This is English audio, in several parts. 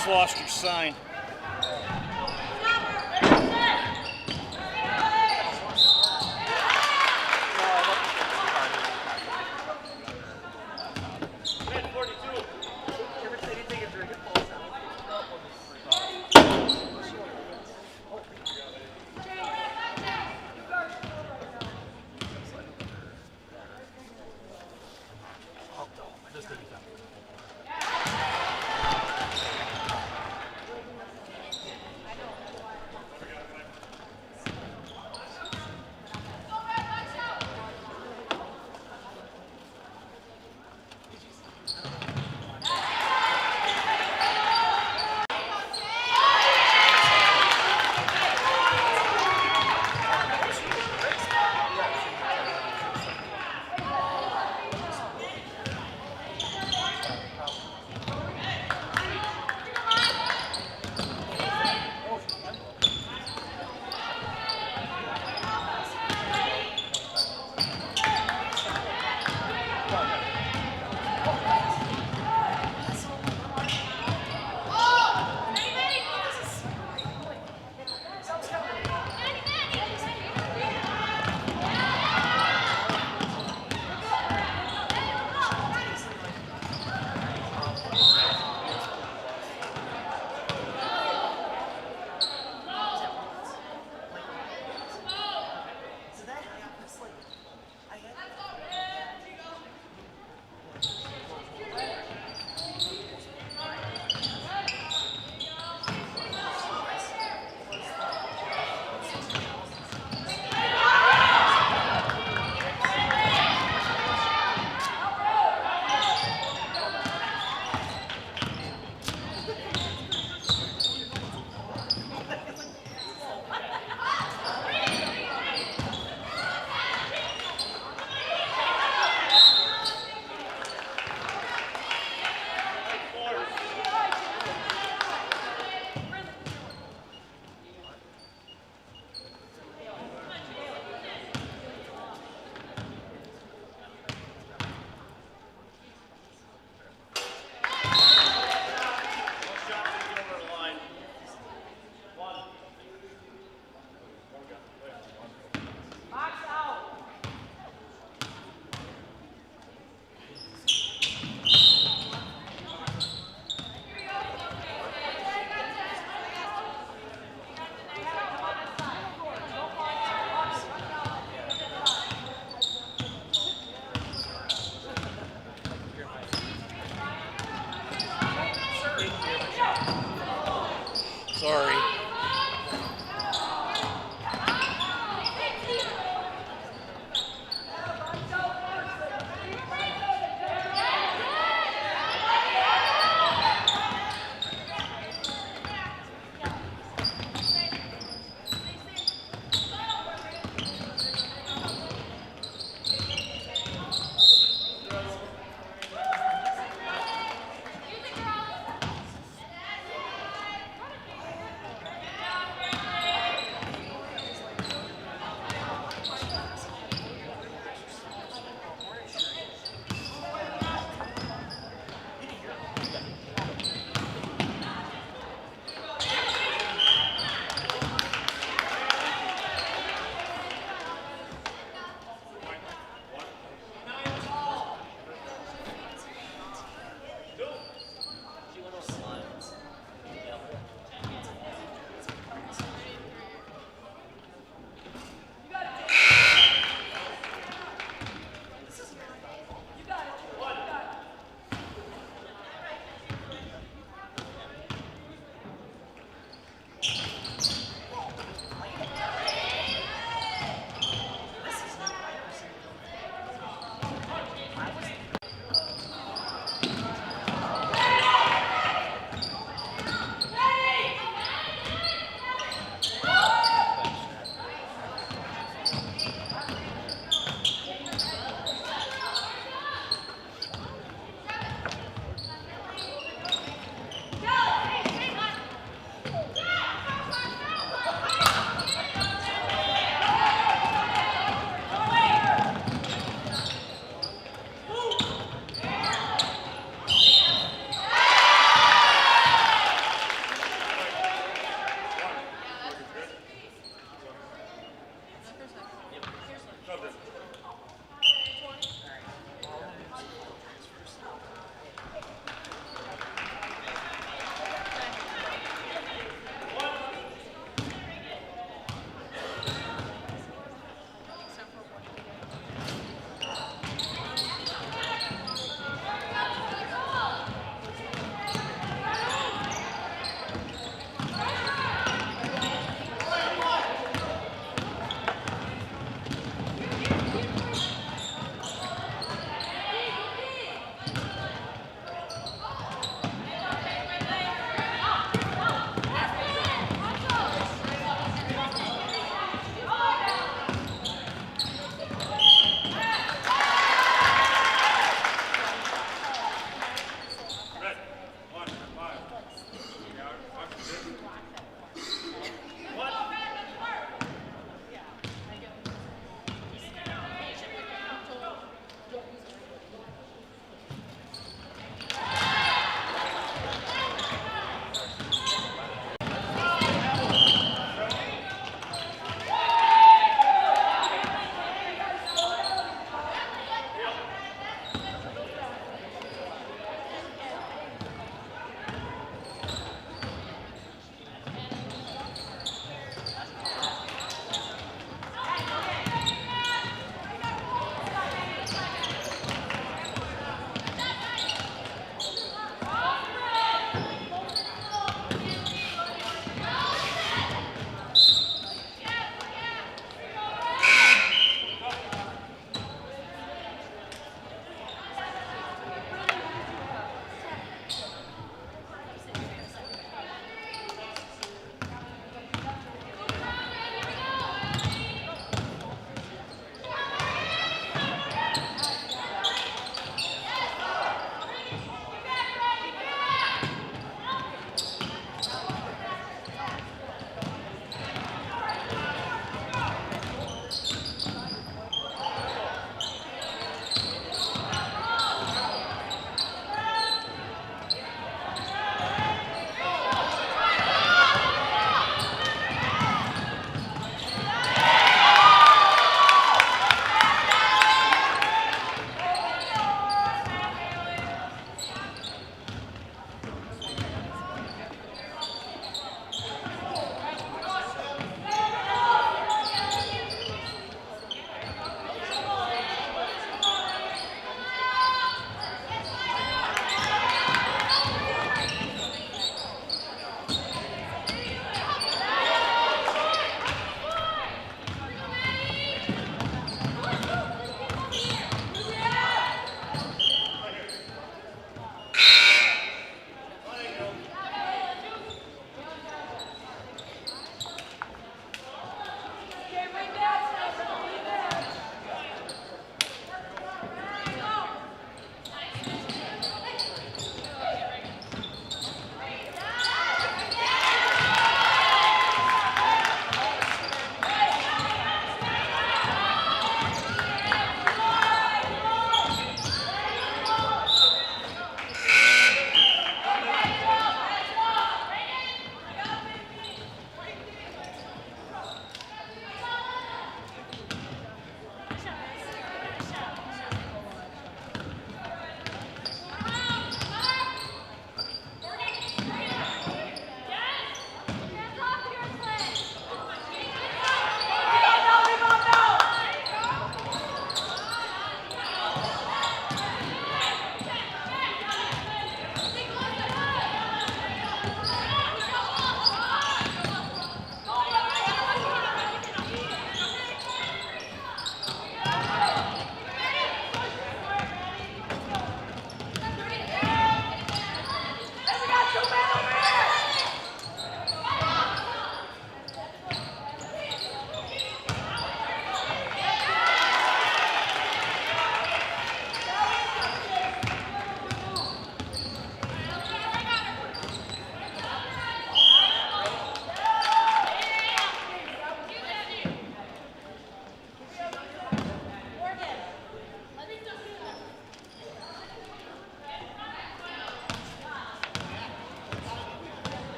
just lost your sign.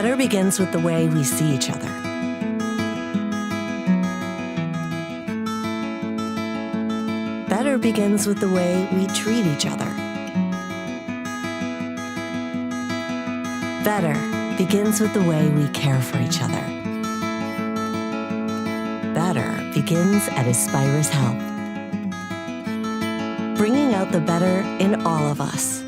Better begins with the way we see each other. Better begins with the way we treat each other. Better begins with the way we care for each other. Better begins at Aspirus Health, bringing out the better in all of us.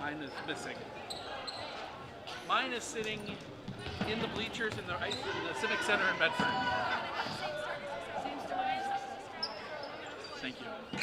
Mine is missing. Mine is sitting in the bleachers in the Civic Center in Bedford. Thank you.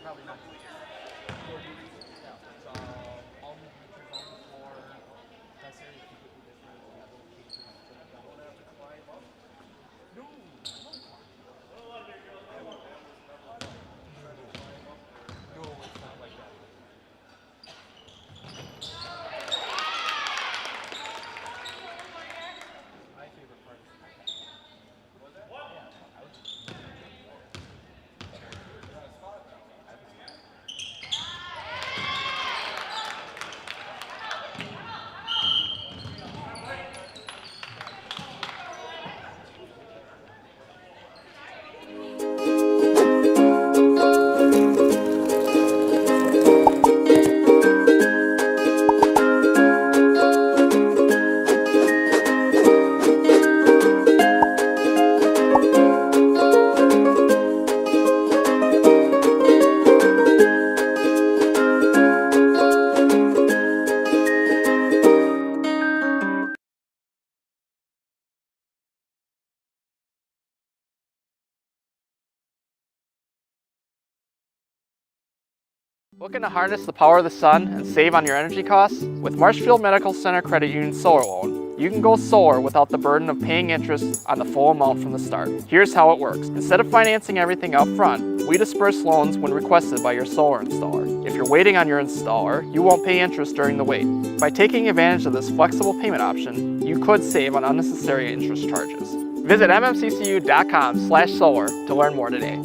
Probably not. All new features on the floor. That area is completely different. We have little cages that you don't have to climb up. No. No, it's not like that. My favorite part is Looking to harness the power of the sun and save on your energy costs? With Marshfield Medical Center Credit Union Solar Loan, you can go solar without the burden of paying interest on the full amount from the start. Here's how it works. Instead of financing everything up front, we disperse loans when requested by your solar installer. If you're waiting on your installer, you won't pay interest during the wait. By taking advantage of this flexible payment option, you could save on unnecessary interest charges. Visit mmccu.com/solar to learn more today.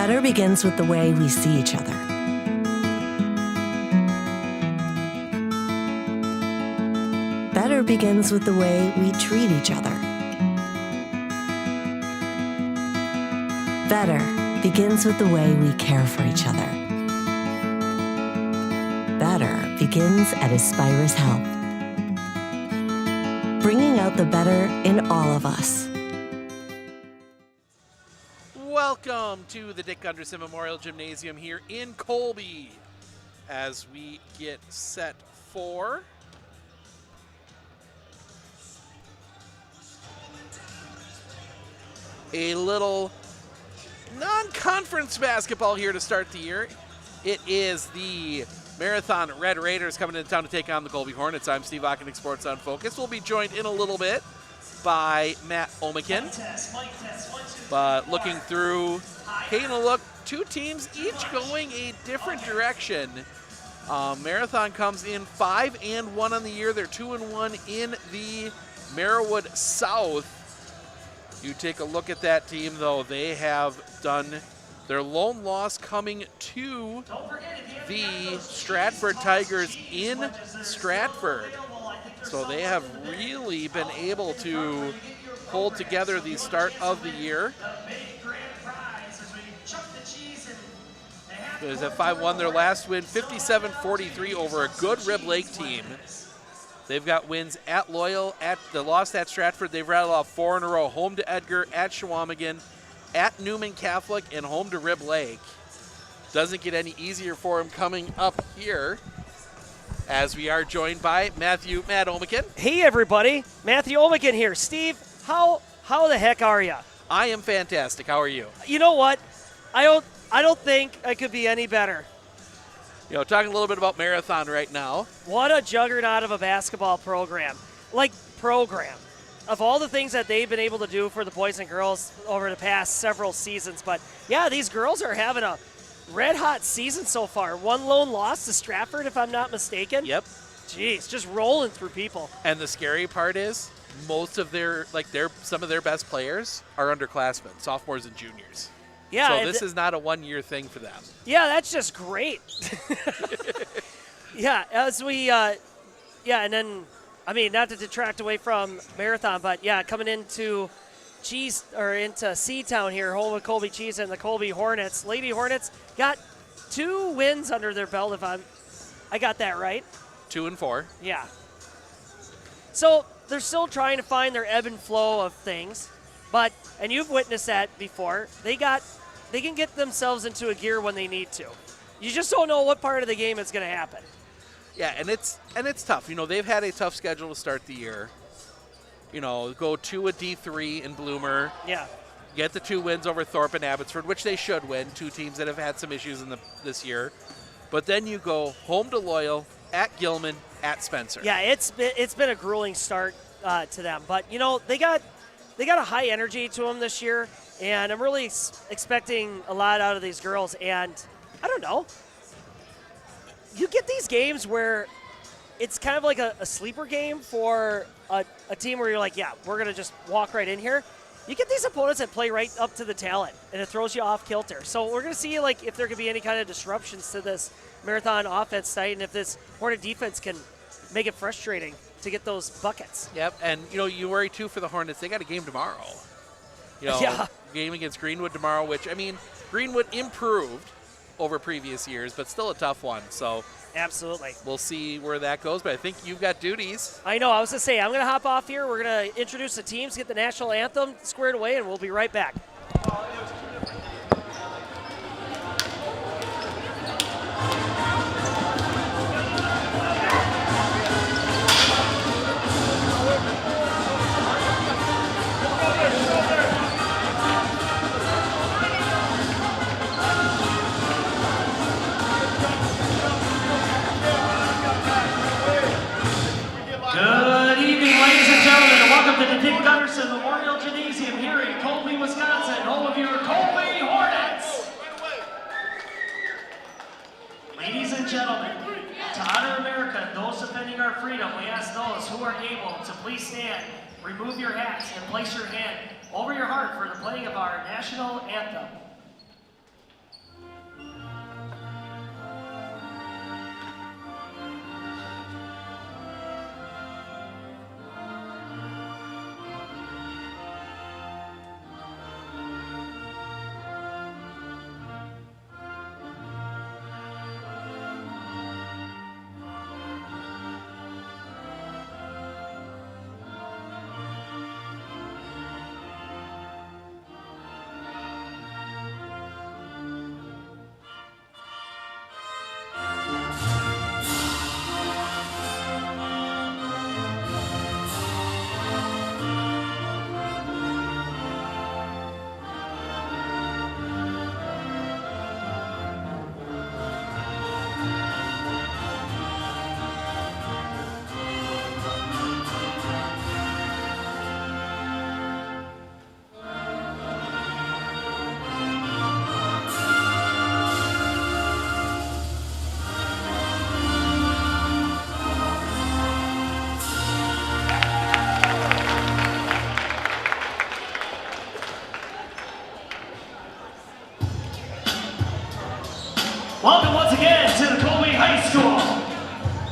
Better begins with the way we see each other. Better begins with the way we treat each other. Better begins with the way we care for each other. Better begins at Aspirus Health, bringing out the better in all of us. Welcome to the Dick Gunderson Memorial Gymnasium here in Colby as we get set for a little non-conference basketball here to start the year. It is the Marathon Red Raiders coming into town to take on the Colby Hornets. I'm Steve Ockenick, Sports on Focus. We'll be joined in a little bit by Matt Omikin. But looking through, taking a look, two teams each going a different direction. Marathon comes in 5-1 on the year. They're 2-1 in the Merriwood South. You take a look at that team, though. They have done their lone loss coming to the Stratford Tigers in Stratford. So they have really been able to hold together the start of the year. There's a 5-1, their last win, 57-43 over a good Rib Lake team. They've got wins at Loyal, the loss at Stratford. They've rattled off 4 in a row, home to Edgar, at Shawamigan, at Newman Catholic, and home to Rib Lake. Doesn't get any easier for him coming up here as we are joined by Matt Omikin. Hey everybody, Matthew Omikin here. Steve, how the heck are you? I am fantastic. How are you? You know what? I don't think I could be any better. You know, talking a little bit about Marathon right now. What a juggernaut of a basketball program. Of all the things that they've been able to do for the boys and girls over the past several seasons. But yeah, these girls are having a red hot season so far. One lone loss to Stratford, if I'm not mistaken. Yep. Jeez, just rolling through people. And the scary part is most of some of their best players are underclassmen, sophomores and juniors. Yeah, so this is not a one-year thing for them. Yeah, that's just great. Yeah, and then, I mean, not to detract away from Marathon, but yeah, coming into C-Town here, home of Colby Cheese and the Colby Hornets. Lady Hornets got 2 wins under their belt, if I got that right. 2 and 4. Yeah. So they're still trying to find their ebb and flow of things, and you've witnessed that before. They can get themselves into a gear when they need to. You just don't know what part of the game is going to happen. Yeah, and it's tough. You know, they've had a tough schedule to start the year. You know, go to a D3 in Bloomer. Yeah. Get the 2 wins over Thorpe and Abbotsford, which they should win, 2 teams that have had some issues this year. But then you go home to Loyal, at Gilman, at Spencer. Yeah, it's been a grueling start to them. But, you know, they got a high energy to them this year, and I'm really expecting a lot out of these girls. And I don't know. You get these games where it's kind of like a sleeper game for a team where you're like, yeah, we're going to just walk right in here. You get these opponents that play right up to the talent, and it throws you off kilter. So we're going to see if there could be any kind of disruptions to this Marathon offense tonight, and if this Hornet defense can make it frustrating to get those buckets. Yep, and, you know, you worry, too, for the Hornets. They got a game tomorrow. You know, yeah. Game against Greenwood tomorrow, which, I mean, Greenwood improved over previous years, but still a tough one. So absolutely. We'll see where that goes, but I think you've got duties. I know. I was going to say, I'm going to hop off here. We're going to introduce the teams, get the national anthem squared away, and we'll be right back. Good evening, ladies and gentlemen, and welcome to the Dick Gunderson Memorial Gymnasium here in Colby, Wisconsin, home of your Colby Hornets. Ladies and gentlemen, to honor America and those defending our freedom, we ask those who are able to please stand, remove your hats, and place your hand over your heart for the playing of our national anthem. welcome once again to the Colby High School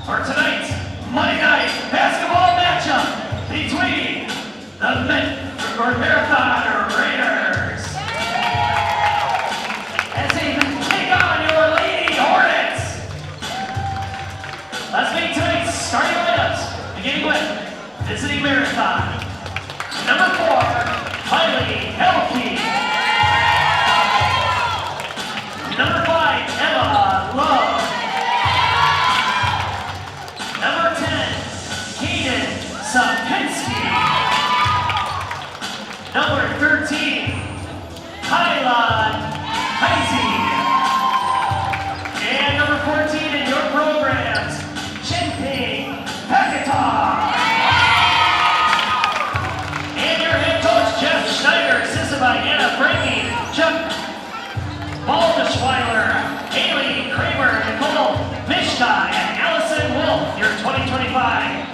for tonight's Monday night basketball matchup between the Marathon Raiders as they take on your Lady Hornets. Let's meet tonight's starting lineups, beginning with visiting Marathon. Number 4, Miley Helke. Number 5, Emma Love. Number 10, Kaden Sapinski. Number 13, Kyla Heisey. And number 14 in your programs, Chinping Paketar. And your head coach, Jeff Schneider, assisted by Anna Frankie, Chuck Baldeschweiler, Haley Kramer, Nicole Mishka, and Allison Wolf, your 2025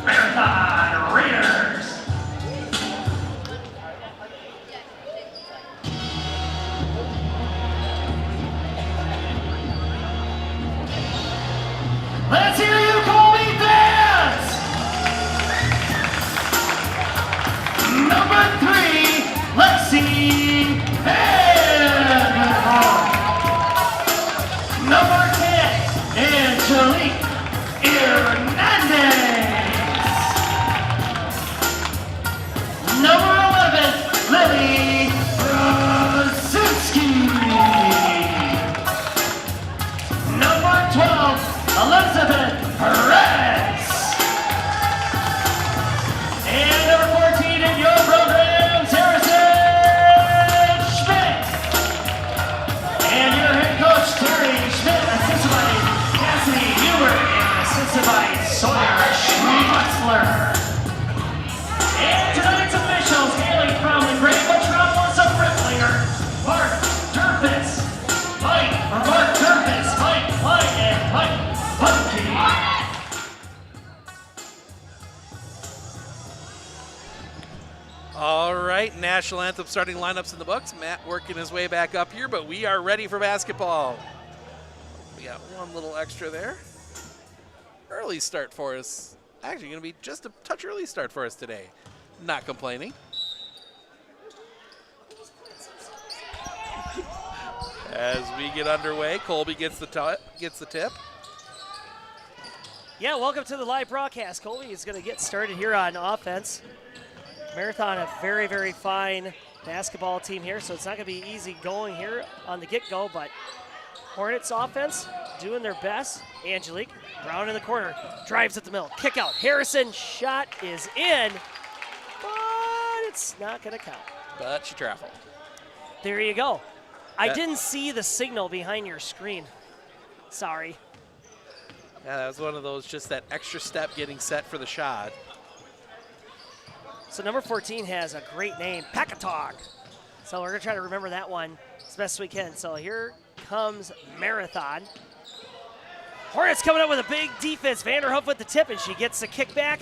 Marathon Raiders. Let's hear you, Colby fans! Number 3, Lexi Vanderhoff. Number 10, Angelique Hernandez. Number 11, Lily Brzezinski. Number 12, Elizabeth Perez. And number 14 in your programs, Harrison Schmidt. And your head coach, Terry Schmidt, assisted by Cassidy Hubert and assisted by Sawyer Schmutzler. And tonight's officials hailing from the great metropolis of Riplinger, Mark Durfus, Mike White, and Mike Bunke. All right, national anthem starting lineups in the books. Matt working his way back up here, but we are ready for basketball. We got one little extra there. Early start for us. Actually, going to be just a touch early start for us today. Not complaining. As we get underway, Colby gets the tip. Yeah, welcome to the live broadcast. Colby is going to get started here on offense. Marathon, a very, very fine basketball team here, so it's not going to be easy going here on the get-go, but Hornets offense doing their best. Angelique, Brown in the corner, drives at the middle, kick out. Harrison, shot is in, but it's not going to count. But she traveled. There you go. I didn't see the signal behind your screen. Sorry. Yeah, that was one of those, just that extra step getting set for the shot. So number 14 has a great name, Paketar. So we're going to try to remember that one as best we can. So here comes Marathon. Hornets coming up with a big defense. Vanderhoof with the tip, and she gets the kick back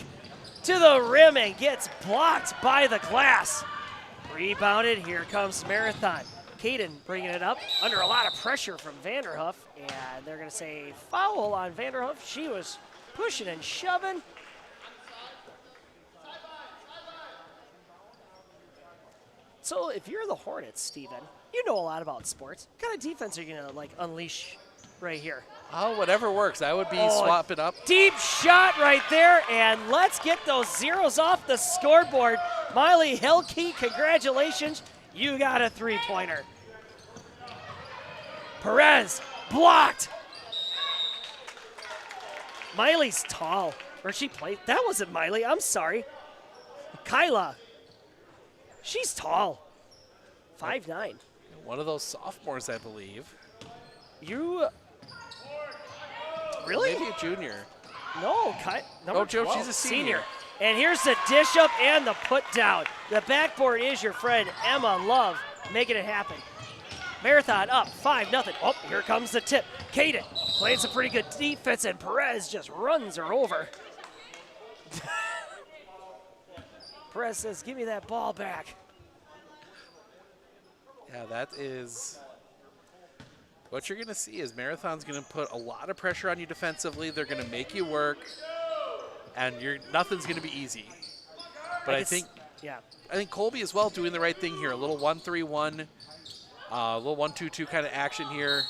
to the rim and gets blocked by the glass. Rebounded. Here comes Marathon. Kaden bringing it up under a lot of pressure from Vanderhoof, and they're going to say foul on Vanderhoof. She was pushing and shoving. So if you're the Hornets, Steven, you know a lot about sports. What kind of defense are you going to unleash right here? Oh, whatever works. I would be swapping up. Deep shot right there, and let's get those zeros off the scoreboard. Miley Helke, congratulations. You got a three-pointer. Perez, blocked. Miley's tall. Or she played. That wasn't Miley. I'm sorry. Kyla. She's tall. 5'9". One of those sophomores, I believe. You. Really? Maybe a junior. No, number Joe, 12, she's a senior. And here's the dish up and the put down. The backboard is your friend Emma Love making it happen. Marathon up 5-0. Oh, here comes the tip. Kaden playing some pretty good defense, and Perez just runs her over. Perez says, give me that ball back. Yeah, that is What you're going to see is Marathon's going to put a lot of pressure on you defensively. They're going to make you work, and nothing's going to be easy. But I think Colby as well doing the right thing here. A little 1-3-1, a little 1-2-2 kind of action here.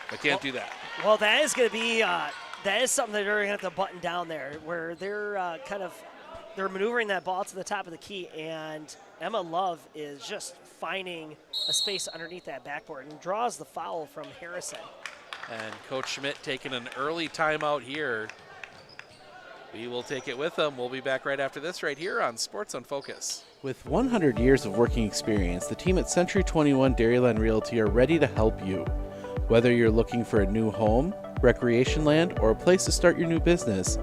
But can't do that. Well, that is going to be that is something that they're going to have to button down there, where they're they're maneuvering that ball to the top of the key, and Emma Love is just finding a space underneath that backboard and draws the foul from Harrison. And Coach Schmidt taking an early timeout here. We will take it with them. We'll be back right after this right here on Sports on Focus. With 100 years of working experience, the team at Century 21 Dairyland Realty are ready to help you. Whether you're looking for a new home, recreation land, or a place to start your new business,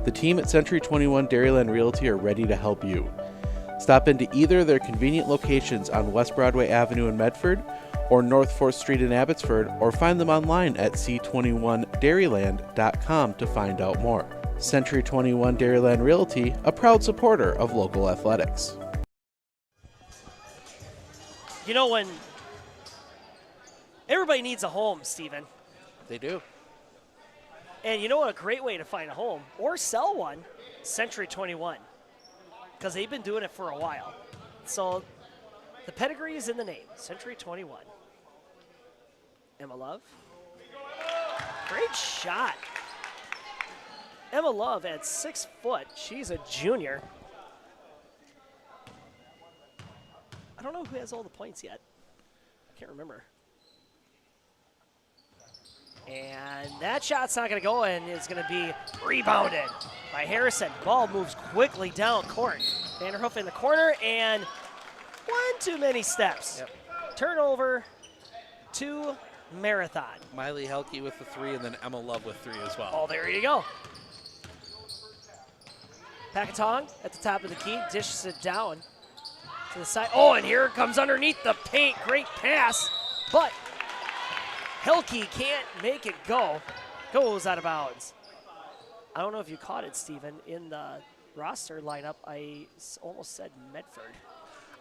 the team at Century 21 Dairyland Realty are ready to help you. Stop into either of their convenient locations on West Broadway Avenue in Medford or North 4th Street in Abbotsford, or find them online at c21dairyland.com to find out more. Century 21 Dairyland Realty, a proud supporter of local athletics. You know, when everybody needs a home, Steven. They do. And you know what a great way to find a home or sell one? Century 21. Because they've been doing it for a while. So the pedigree is in the name, Century 21. Emma Love. Great shot. Emma Love at 6 foot. She's a junior. I don't know who has all the points yet. I can't remember. And that shot's not going to go, and it's going to be rebounded by Harrison. Ball moves quickly down court. Vanderhoof in the corner, and one too many steps. Yep. Turnover to Marathon. Miley Helke with the 3, and then Emma Love with 3 as well. Oh, there you go. Packatong at the top of the key, dishes it down to the side. Oh, and here it comes underneath the paint. Great pass, but Helke can't make it go. Goes out of bounds. I don't know if you caught it, Steven. In the roster lineup, I almost said Medford.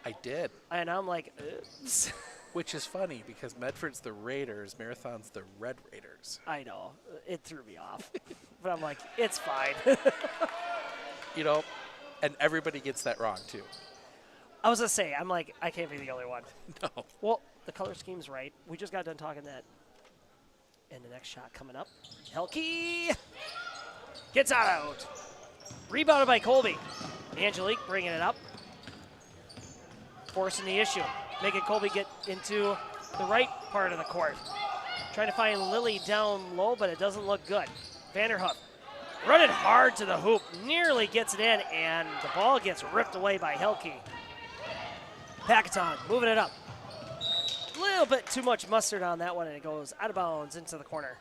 I did. And I'm like, oops. Which is funny because Medford's the Raiders, Marathon's the Red Raiders. I know. It threw me off. But I'm like, it's fine. You know, and everybody gets that wrong too. I was going to say, I'm like, I can't be the only one. No. Well, the color scheme's right. We just got done talking that. And the next shot coming up. Helke gets out. Rebounded by Colby. Angelique bringing it up. Forcing the issue. Making Colby get into the right part of the court. Trying to find Lily down low, but it doesn't look good. Vanderhoof running hard to the hoop. Nearly gets it in, and the ball gets ripped away by Helke. Packatong moving it up. A little bit too much mustard on that one, and it goes out of bounds into the corner.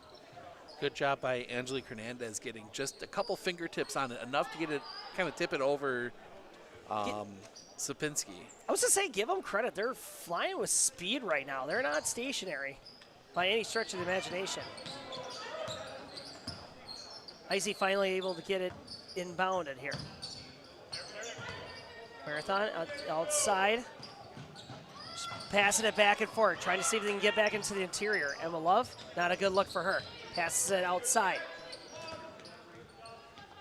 Good job by Angelique Hernandez getting just a couple fingertips on it, enough to get it, kind of tip it over Sapinski. I was going to say, give them credit. They're flying with speed right now. They're not stationary by any stretch of the imagination. Heisey finally able to get it inbounded here. Marathon outside. Just passing it back and forth, trying to see if they can get back into the interior. Emma Love, not a good look for her. Passes it outside.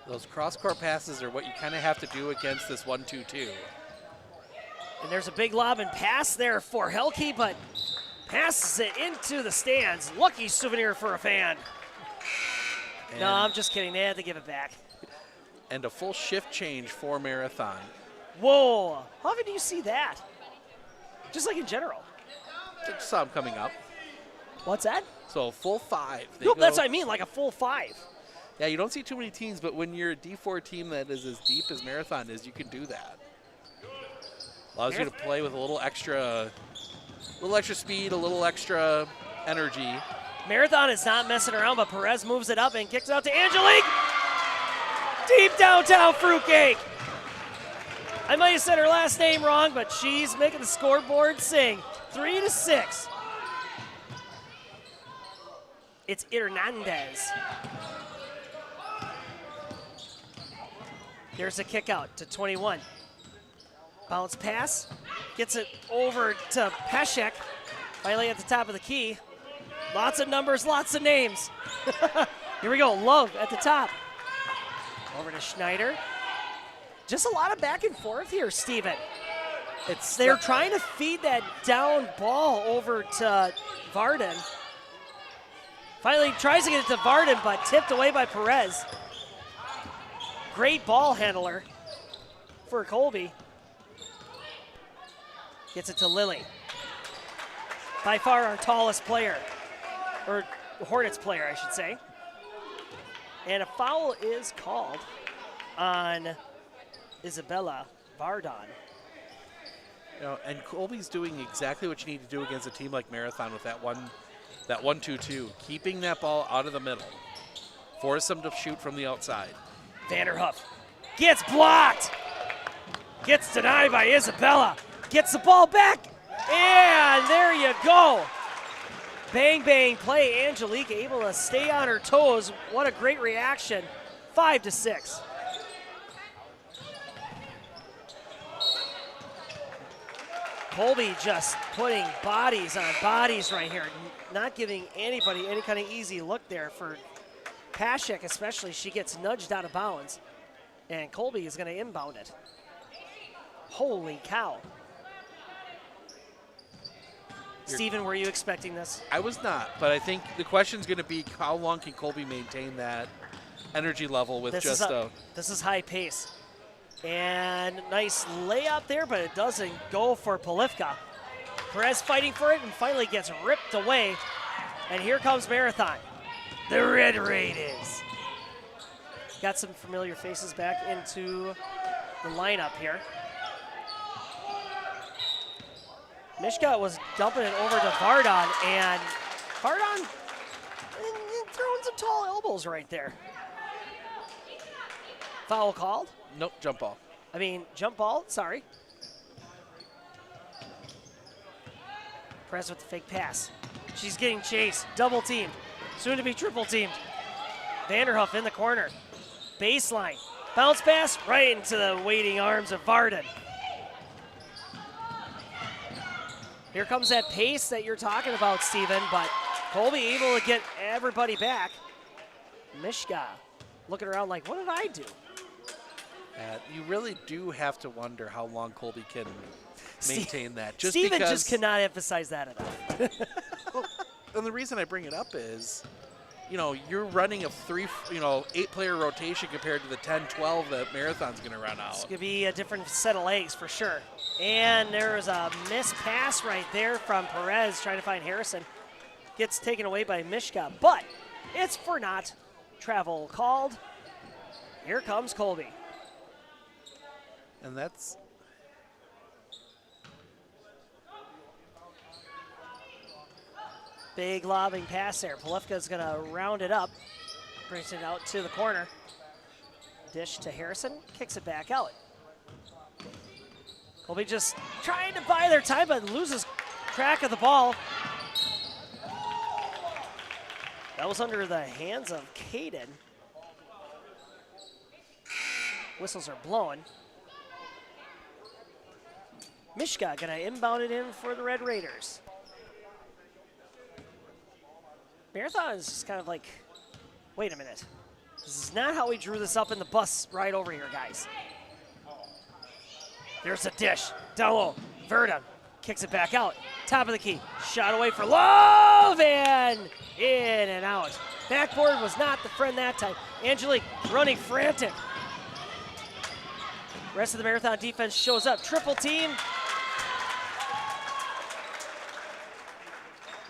Those cross-court passes are what you kind of have to do against this 1-2-2. And there's a big lob and pass there for Helke, but passes it into the stands. Lucky souvenir for a fan. And no, I'm just kidding. They had to give it back. And a full shift change for Marathon. Whoa. How often do you see that? Just like in general. Just saw him coming up. What's that? So full 5. Nope, that's what I mean, like a full 5. Yeah, you don't see too many teams, but when you're a D4 team that is as deep as Marathon is, you can do that. Allows you to play with a little extra speed, a little extra energy. Marathon is not messing around, but Perez moves it up and kicks it out to Angelique. Deep downtown fruitcake. I might have said her last name wrong, but she's making the scoreboard sing. 3-6. It's Hernandez. There's a kick out to 21. Bounce pass. Gets it over to Peshek. Finally at the top of the key. Lots of numbers, lots of names. Here we go, Love at the top. Over to Schneider. Just a lot of back and forth here, Steven. They're trying to feed that down ball over to Varden. Finally tries to get it to Varden, but tipped away by Perez. Great ball handler for Colby. Gets it to Lilly. By far our tallest player, or Hornets player, I should say. And a foul is called on Isabella Vardon. You know, and Colby's doing exactly what you need to do against a team like Marathon with that 1-2-2, keeping that ball out of the middle. Force them to shoot from the outside. Vanderhoof gets blocked. Gets denied by Isabella. Gets the ball back. And there you go. Bang, bang play. Angelique able to stay on her toes. What a great reaction. 5-6. Colby just putting bodies on bodies right here. Not giving anybody any kind of easy look there for Pashek especially. She gets nudged out of bounds. And Colby is going to inbound it. Holy cow. Steven, were you expecting this? I was not, but I think the question's going to be how long can Colby maintain that energy level with This is high pace. And nice layup there, but it doesn't go for Polivka. Perez fighting for it and finally gets ripped away. And here comes Marathon. The Red Raiders. Got some familiar faces back into the lineup here. Mishka was dumping it over to Vardon, and Vardon throwing some tall elbows right there. Foul called? Nope, jump ball. I mean, jump ball, sorry. Perez with the fake pass. She's getting chased, double teamed, soon to be triple teamed. Vanderhoof in the corner. Baseline, bounce pass right into the waiting arms of Varden. Here comes that pace that you're talking about, Steven, but Colby able to get everybody back. Mishka looking around like, what did I do? You really do have to wonder how long Colby can maintain that. Steven just cannot emphasize that enough. And the reason I bring it up is, you know, you're running a 8-player rotation compared to the 10-12 that Marathon's going to run out. It's going to be a different set of legs for sure. And there's a missed pass right there from Perez trying to find Harrison. Gets taken away by Mishka, but it's for naught. Travel called. Here comes Colby. And that's big lobbing pass there. Polivka's going to round it up. Brings it out to the corner. Dish to Harrison. Kicks it back out. Colby just trying to buy their time, but loses track of the ball. That was under the hands of Caden. Whistles are blowing. Mishka gonna inbound it in for the Red Raiders. Marathon is just kind of like, wait a minute. This is not how we drew this up in the bus ride over here, guys. There's a dish. Down low. Verdun kicks it back out. Top of the key. Shot away for Love, and in and out. Backboard was not the friend that time. Angelique running frantic. Rest of the Marathon defense shows up. Triple team.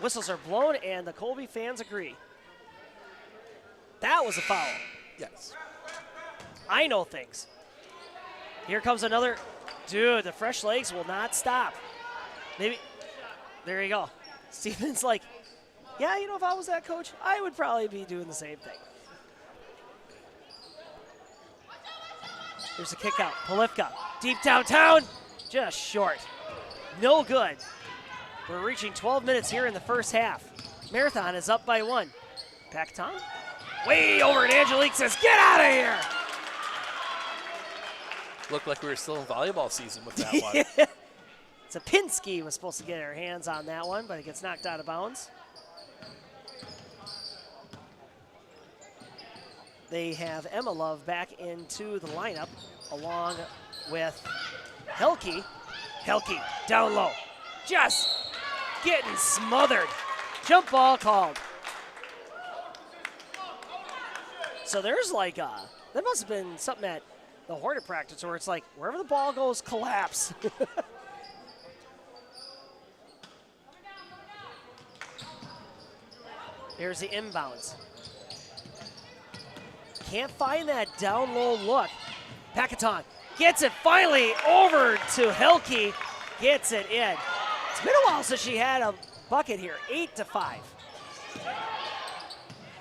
Whistles are blown, and the Colby fans agree. That was a foul. yes. I know things. Here comes another. Dude, the fresh legs will not stop. Maybe. There you go. Steven's like, yeah, you know, if I was that coach, I would probably be doing the same thing. There's a kick out. Polivka, deep downtown, just short. No good. We're reaching 12 minutes here in the first half. Marathon is up by 1. Paxton, way over, and Angelique says, get out of here! Looked like we were still in volleyball season with that one. Zapinski was supposed to get her hands on that one, but it gets knocked out of bounds. they have Emma Love back into the lineup along with Helke. Helke down low, just getting smothered. Jump ball called. So there's like that must have been something at the Hornet practice where it's like wherever the ball goes, collapse. Here's the inbounds. Can't find that down low look. Pacaton gets it finally over to Helke. Gets it in. It's been a while since she had a bucket here. 8-5.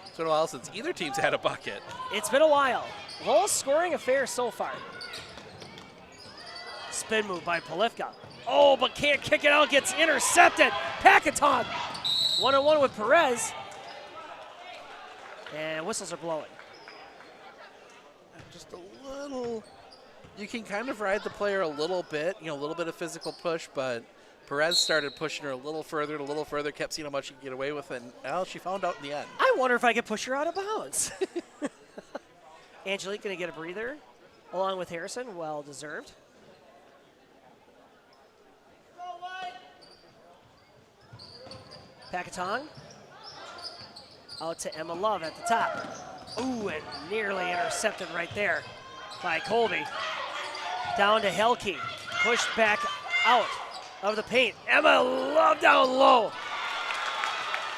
It's been a while since either team's had a bucket. It's been a while. Lowest scoring affair so far. Spin move by Polivka. Oh, but can't kick it out. Gets intercepted. Pacaton. 1-on-1 with Perez. And whistles are blowing. Just a little, you can kind of ride the player a little bit, a little bit of physical push, but Perez started pushing her a little further, kept seeing how much she could get away with, and well, she found out in the end. I wonder if I could push her out of bounds. Angelique going to get a breather along with Harrison. Well deserved. Pacaton out to Emma Love at the top. Ooh, and nearly intercepted right there by Colby. Down to Helke. Pushed back out of the paint. Emma Love down low.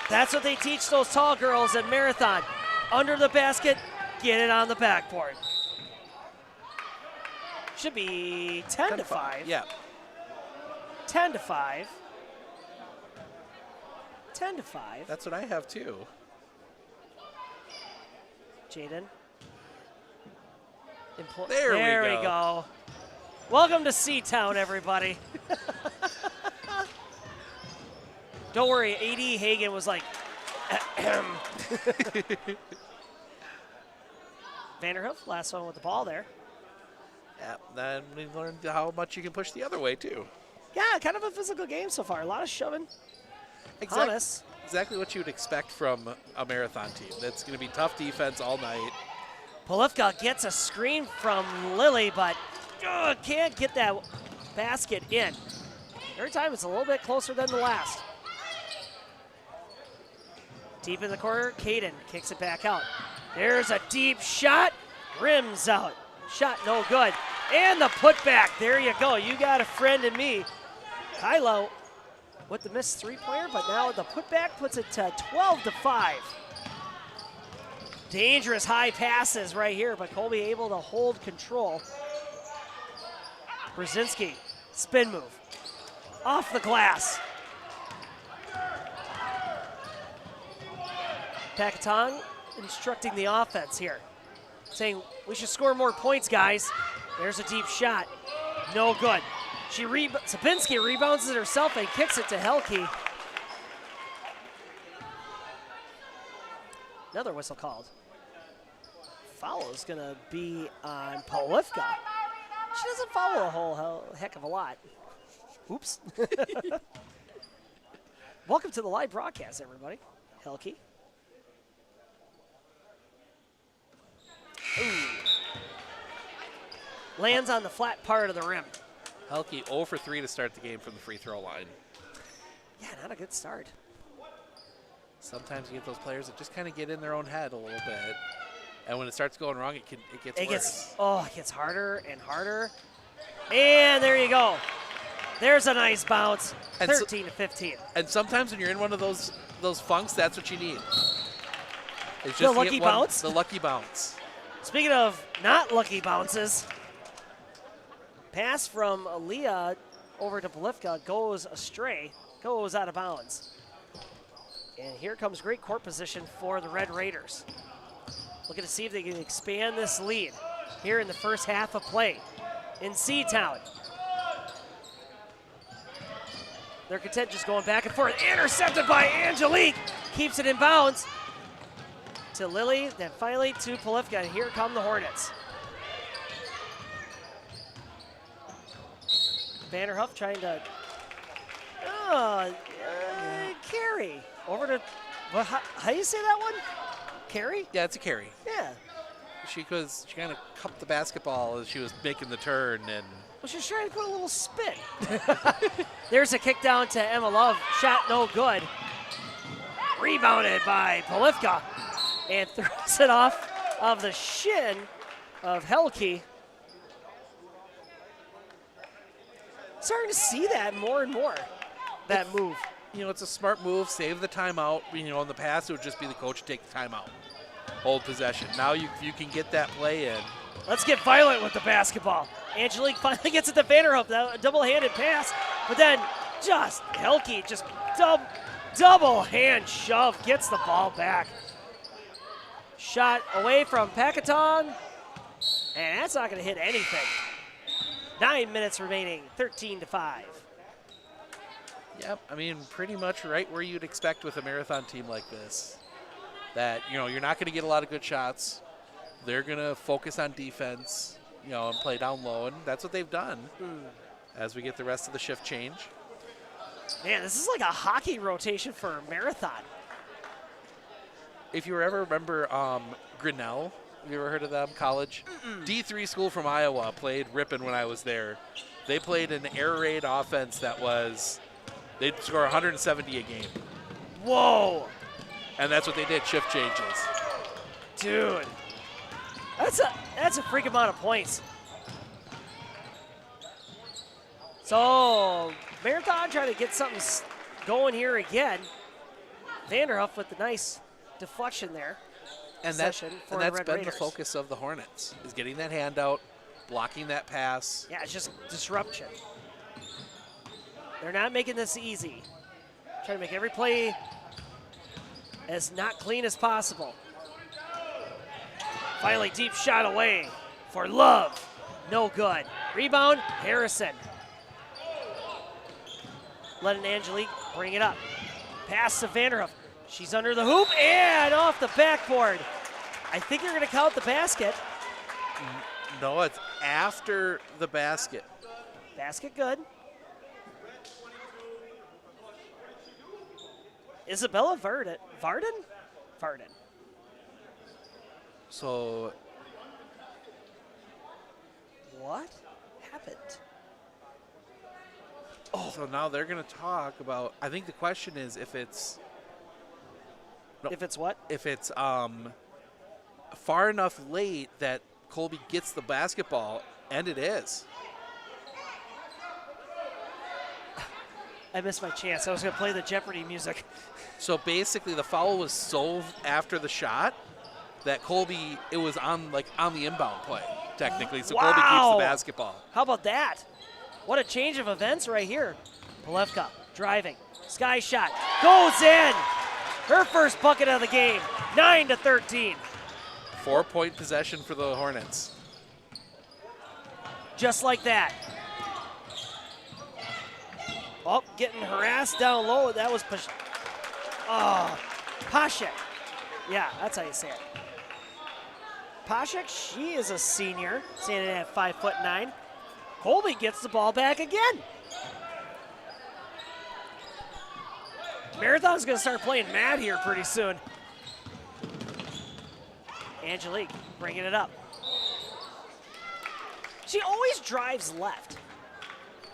That's what they teach those tall girls at Marathon. Under the basket, get it on the backboard. Should be 10-5. Yeah. 10-5. 10-5. That's what I have too. Jaden. There we we go. Welcome to C-Town, everybody. Don't worry, A.D. Hagan was like, Vanderhoof, last one with the ball there. Yeah, then we learned how much you can push the other way too. Yeah, kind of a physical game so far. A lot of shoving. Thomas. Exactly what you would expect from a Marathon team. That's going to be tough defense all night. Polivka gets a screen from Lily, but can't get that basket in. Every time it's a little bit closer than the last. Deep in the corner, Caden kicks it back out. There's a deep shot, rims out. Shot no good. And the putback, there you go. You got a friend in me. Kylo with the missed three-pointer, but now the putback puts it to 12-5. Dangerous high passes right here, but Colby able to hold control. Brzezinski, spin move, off the glass. Pacaton instructing the offense here, saying we should score more points, guys. There's a deep shot, no good. Sapinski rebounds it herself and kicks it to Helke. Another whistle called. Foul is going to be on Polivka. She doesn't foul a whole heck of a lot. Oops. Welcome to the live broadcast, everybody. Helke. Ooh. Lands on the flat part of the rim. Helke 0 for 3 to start the game from the free throw line. Yeah, not a good start. Sometimes you get those players that just kind of get in their own head a little bit. And when it starts going wrong, it gets worse. It gets harder and harder. And there you go. There's a nice bounce, 13-15. And sometimes when you're in one of those funks, that's what you need. It's just the lucky bounce? The lucky bounce. Speaking of not lucky bounces, pass from Aaliyah over to Polivka goes astray, goes out of bounds. And here comes great court position for the Red Raiders. Looking to see if they can expand this lead here in the first half of play in C-Town. They're content just going back and forth. Intercepted by Angelique. Keeps it in bounds to Lily, then finally to Polivka. And here come the Hornets. Vanderhoof trying to carry over to, how do you say that one? Carry? Yeah, it's a carry. Yeah. she kind of cupped the basketball as she was making the turn, and Well, she's trying to put a little spin. There's a kick down to Emma Love. Shot no good. Rebounded by Polivka and throws it off of the shin of Helke. Starting to see that more and more, that move. you know, it's a smart move. Save the timeout. You know, in the past, it would just be the coach take the timeout, hold possession. Now you can get that play in. Let's get violent with the basketball. Angelique finally gets it to Vanderhoop, a double-handed pass, but then just Helke just double hand shove, gets the ball back. Shot away from Pakatan, and that's not going to hit anything. 9 minutes remaining, 13-5. Yep, I mean, pretty much right where you'd expect with a marathon team like this. That, you know, you're not going to get a lot of good shots. They're going to focus on defense, you know, and play down low, and that's what they've done as we get the rest of the shift change. Man, this is like a hockey rotation for a marathon. If you ever remember Grinnell, have you ever heard of them, college? D3 school from Iowa, played Ripon when I was there. They played an air raid offense that was, they'd score 170 a game. Whoa. And that's what they did, shift changes. Dude, that's a freak amount of points. So, Marathon trying to get something going here again. Vanderhoef with the nice deflection there. And that's been the focus of the Hornets, is getting that handout, blocking that pass. Yeah, it's just disruption. They're not making this easy. Trying to make every play as not clean as possible. Finally, deep shot away for Love. No good. Rebound, Harrison. Letting Angelique bring it up. Pass to Vanderhoef. She's under the hoop and off the backboard. I think you're going to count the basket. No, it's after the basket. Basket good. Isabella Varden. So What happened? So now they're going to talk about, I think the question is if it's, If it's what? if it's far enough late that Colby gets the basketball, and it is. I missed my chance. I was going to play the Jeopardy music. So basically the foul was so after the shot that Colby, it was on the inbound play, technically. So Colby keeps the basketball. How about that? What a change of events right here. Polevka driving. Sky shot. Goes in. Her first bucket of the game. 9-13. 4-point possession for the Hornets. Just like that. Oh, getting harassed down low. That was Pashek. Yeah, that's how you say it. Pashek, she is a senior, standing at 5'9". Colby gets the ball back again. Marathon's going to start playing mad here pretty soon. Angelique bringing it up. She always drives left.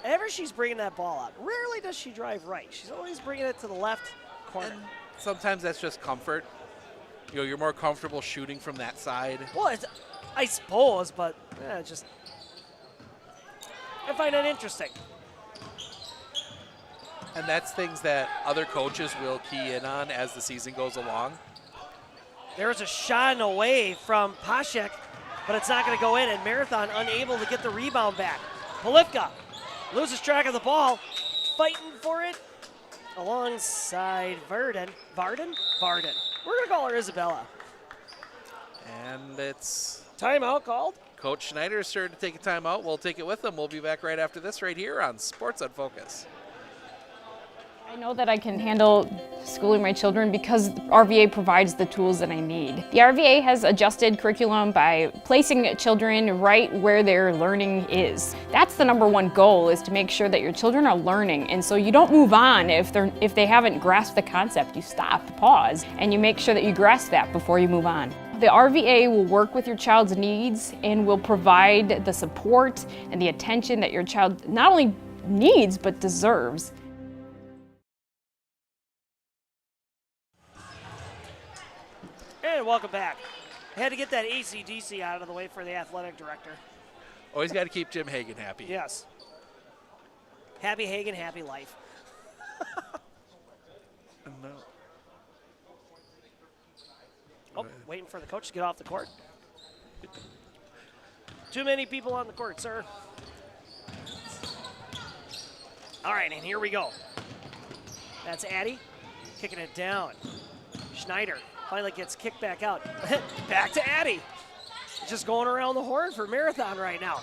Whenever she's bringing that ball up, rarely does she drive right. She's always bringing it to the left corner. And sometimes that's just comfort. You know, you're more comfortable shooting from that side. Well, I suppose, but I find that interesting. And that's things that other coaches will key in on as the season goes along. There's a shot away from Pashek, but it's not going to go in, and Marathon unable to get the rebound back. Polivka loses track of the ball, fighting for it alongside Varden. We're going to call her Isabella. And it's Timeout called. Coach Schneider is sure to take a timeout. We'll take it with him. We'll be back right after this right here on Sports on Focus. I know that I can handle schooling my children because RVA provides the tools that I need. The RVA has adjusted curriculum by placing children right where their learning is. That's the number one goal, is to make sure that your children are learning, and so you don't move on if they haven't grasped the concept. You stop, pause, and you make sure that you grasp that before you move on. The RVA will work with your child's needs and will provide the support and the attention that your child not only needs but deserves. And welcome back. I had to get that AC/DC out of the way for the athletic director. Always got to keep Jim Hagan happy. Yes. Happy Hagen, happy life. No. Oh, waiting for the coach to get off the court. Too many people on the court, sir. All right, and here we go. That's Addy kicking it down. Schneider finally gets kicked back out. Back to Addy. Just going around the horn for Marathon right now.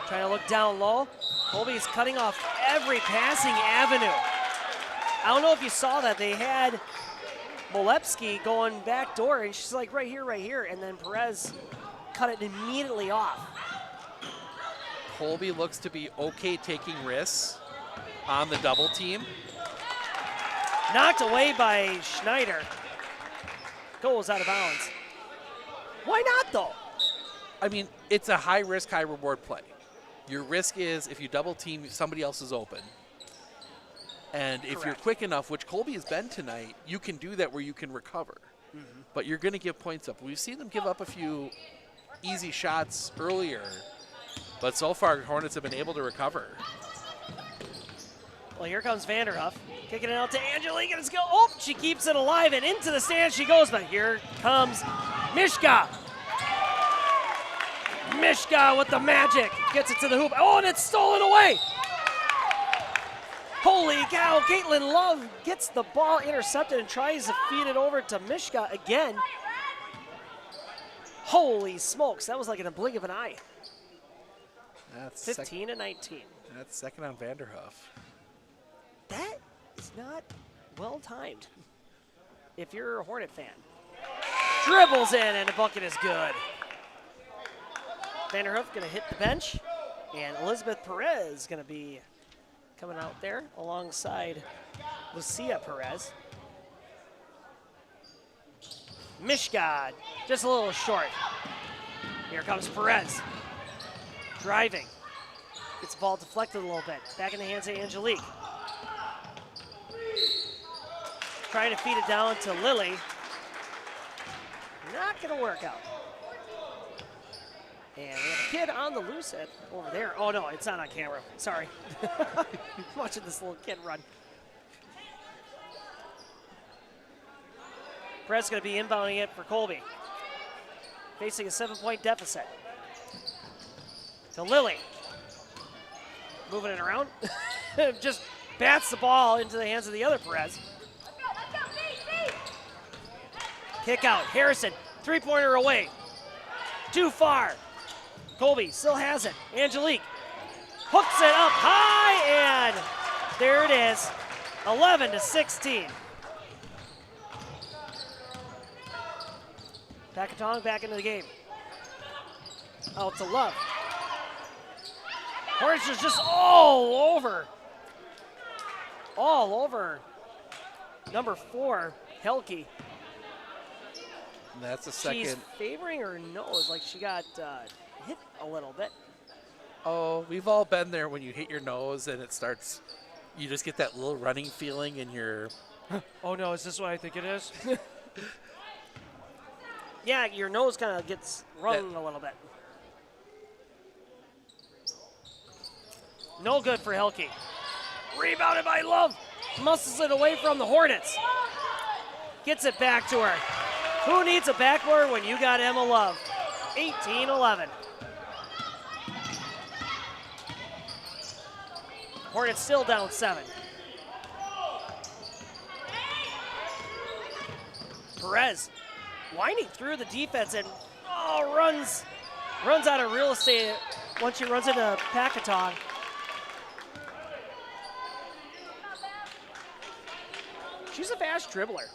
Trying to look down low. Colby's cutting off every passing avenue. I don't know if you saw that. They had Molepsky going back door, and she's like, right here, and then Perez cut it immediately off. Colby looks to be okay taking risks on the double team. Knocked away by Schneider. Goes out of bounds. Why not, though? I mean, it's a high risk, high reward play. Your risk is if you double team, somebody else is open. And if you're quick enough, which Colby has been tonight, you can do that where you can recover. But you're going to give points up. We've seen them give up a few easy shots earlier, but so far Hornets have been able to recover. Well, here comes Vanderhuff, kicking it out to Angelique, and it's go. Oh, she keeps it alive, and into the stand she goes. But here comes Mishka. Mishka with the magic, gets it to the hoop. Oh, and it's stolen away. Holy cow, Caitlin Love gets the ball intercepted and tries to feed it over to Mishka again. Holy smokes, that was like in a blink of an eye. That's 15 to 19. That's second on Vanderhuff. That is not well timed if you're a Hornet fan. Dribbles in and the bucket is good. Vanderhoof gonna hit the bench, and Elizabeth Perez gonna be coming out there alongside Lucia Perez. Mishka, just a little short. Here comes Perez. Driving. Gets the ball deflected a little bit. Back in the hands of Angelique. Trying to feed it down to Lily. Not gonna work out. And we have a kid on the loose over there. Oh no, it's not on camera. Sorry. Watching this little kid run. Perez gonna be inbounding it for Colby. Facing a 7-point deficit. To Lily. Moving it around. Just bats the ball into the hands of the other Perez. Kick out, Harrison, three-pointer away. Too far. Colby still has it. Angelique hooks it up high, and there it is, 11 to 16. Packatong back into the game. Out to Love. Hornets is just all over number 4, Helke. That's the second. She's favoring her nose, like she got hit a little bit. Oh, we've all been there when you hit your nose and it starts, you just get that little running feeling in your. Oh no, is this what I think it is? Yeah, your nose kind of gets rung a little bit. No good for Helke. Rebounded by Love. Muscles it away from the Hornets. Gets it back to her. Who needs a backboard when you got Emma Love? 18-11. Hornets still down 7. Perez winding through the defense and runs out of real estate once she runs into Packatong. She's a fast dribbler.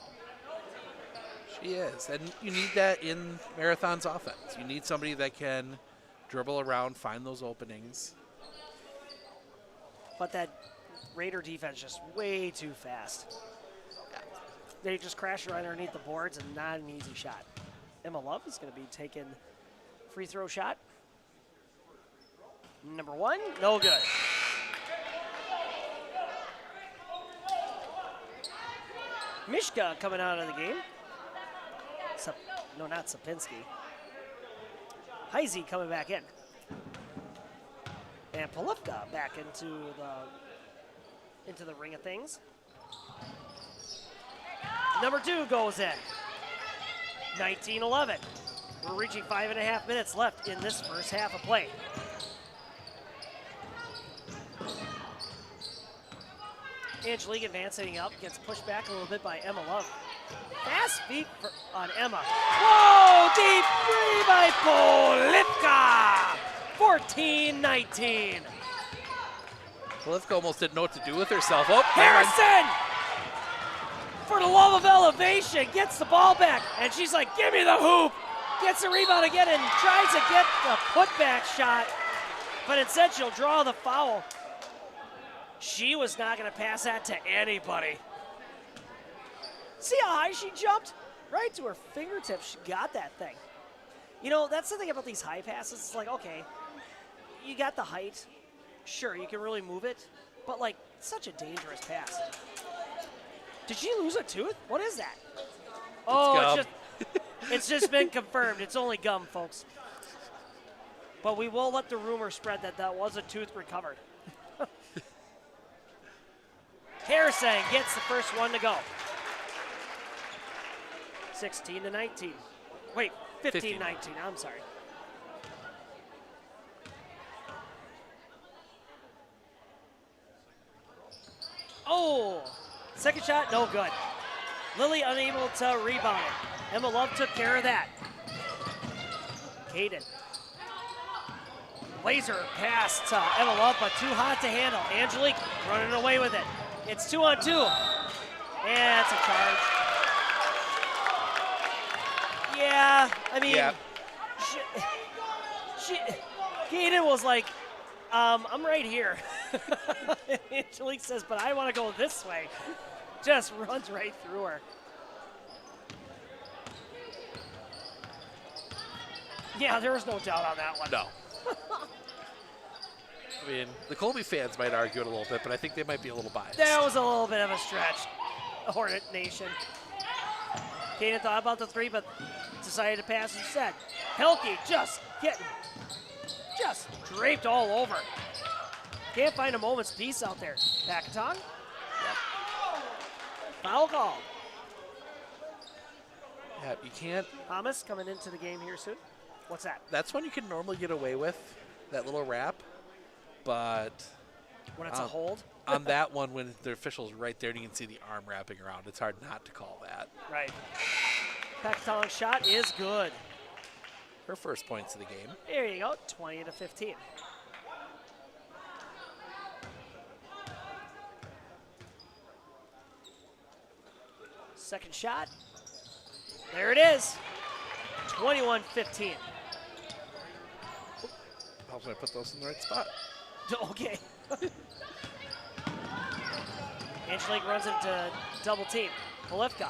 She is, and you need that in Marathon's offense. You need somebody that can dribble around, find those openings. But that Raider defense just way too fast. They just crash right underneath the boards and not an easy shot. Emma Love is going to be taking free throw shot. Number 1, no good. Mishka coming out of the game. No, not Sapinski. Heisey coming back in. And Polivka back into the ring of things. Number 2 goes in. 19-11. We're reaching 5.5 minutes left in this first half of play. Angelique advancing up, gets pushed back a little bit by Emma Love. Fast feet on Emma. Whoa, deep three by Polivka. 14-19. Polivka almost didn't know what to do with herself. Oh, Harrison, for the love of elevation, gets the ball back, and she's like, give me the hoop. Gets the rebound again and tries to get the putback shot, but instead she'll draw the foul. She was not going to pass that to anybody. See how high she jumped? Right to her fingertips, she got that thing. You know, that's the thing about these high passes. It's like, okay, you got the height. Sure, you can really move it, but like, such a dangerous pass. Did she lose a tooth? What is that? Oh, it's just been confirmed. It's only gum, folks. But we will let the rumor spread that that was a tooth recovered. Harrison gets the first one to go. 16-19. Wait, 15-19. I'm sorry. Oh, second shot, no good. Lily unable to rebound it. Emma Love took care of that. Caden. Laser pass to Emma Love, but too hot to handle. Angelique running away with it. It's 2-on-2. And it's a charge. Yeah, I mean, Caden was like, I'm right here. Angelique says, but I want to go this way. Just runs right through her. Yeah, there was no doubt on that one. No. I mean, the Colby fans might argue it a little bit, but I think they might be a little biased. That was a little bit of a stretch, Hornet Nation. Caden thought about the three, but decided to pass instead. Helke just draped all over. Can't find a moment's peace out there. Packatong? Yep. Foul call. Yeah, you can't. Thomas coming into the game here soon. What's that? That's one you can normally get away with, that little wrap. But when it's a hold? On that one, when the official's right there and you can see the arm wrapping around, it's hard not to call that. Right. Packatong's shot is good. Her first points of the game. There you go, 20-15. Second shot. There it is. 21-15. Helps when I put those in the right spot. Okay. Angelique runs into double team. Polivka.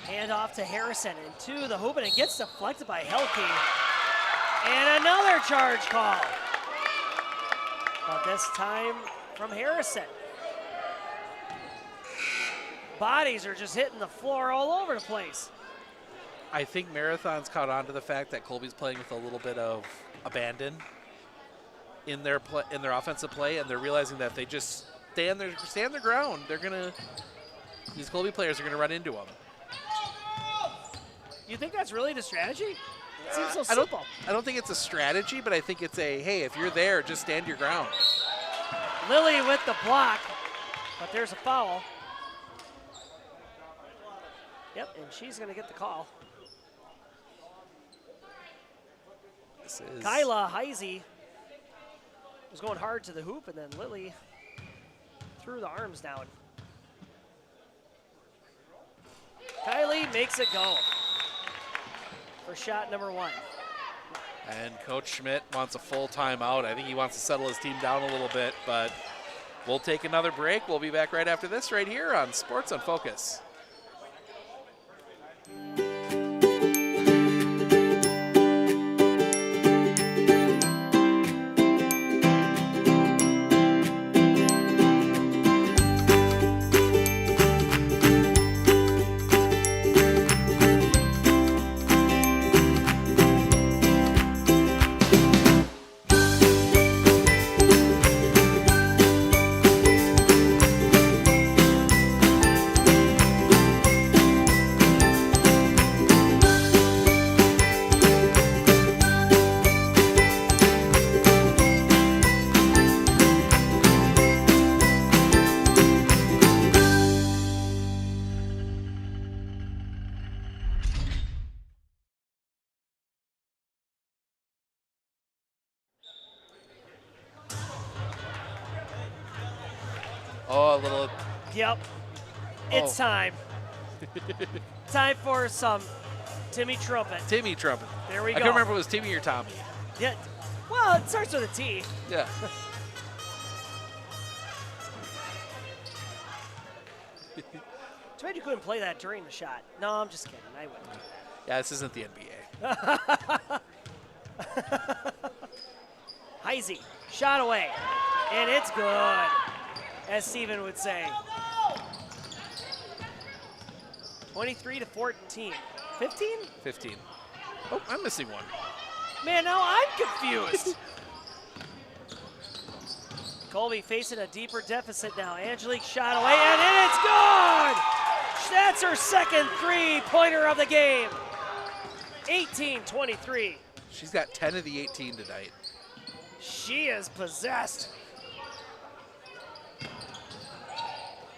Hand off to Harrison into the hoop, and it gets deflected by Helke. And another charge call. But this time from Harrison. Bodies are just hitting the floor all over the place. I think Marathon's caught on to the fact that Colby's playing with a little bit of abandon in their offensive play, and they're realizing that they just stand their ground. These Colby players are gonna run into them. You think that's really the strategy? It seems so simple. I don't think it's a strategy, but I think it's a, hey, if you're there, just stand your ground. Lily with the block, but there's a foul. Yep, and she's going to get the call. This is Kyla Heisey was going hard to the hoop, and then Lily threw the arms down. Kylie makes it go for shot number 1. And Coach Schmidt wants a full timeout. I think he wants to settle his team down a little bit, but we'll take another break. We'll be back right after this right here on Sports on Focus. Oh, a little. Yep. It's time. Time for some Timmy Trumpet. Timmy Trumpet. There we I go. couldn't remember if it was Timmy or Tommy. Yeah. Well, it starts with a T. Yeah. Too bad you couldn't play that during the shot. No, I'm just kidding. I wouldn't. Yeah, this isn't the NBA. Heisey, shot away. And it's good, as Steven would say. 23-14. 15? 15. Oh, I'm missing one. Man, now I'm confused. Colby facing a deeper deficit now. Angelique shot away, and it's good! That's her second three-pointer of the game. 18-23. She's got 10 of the 18 tonight. She is possessed.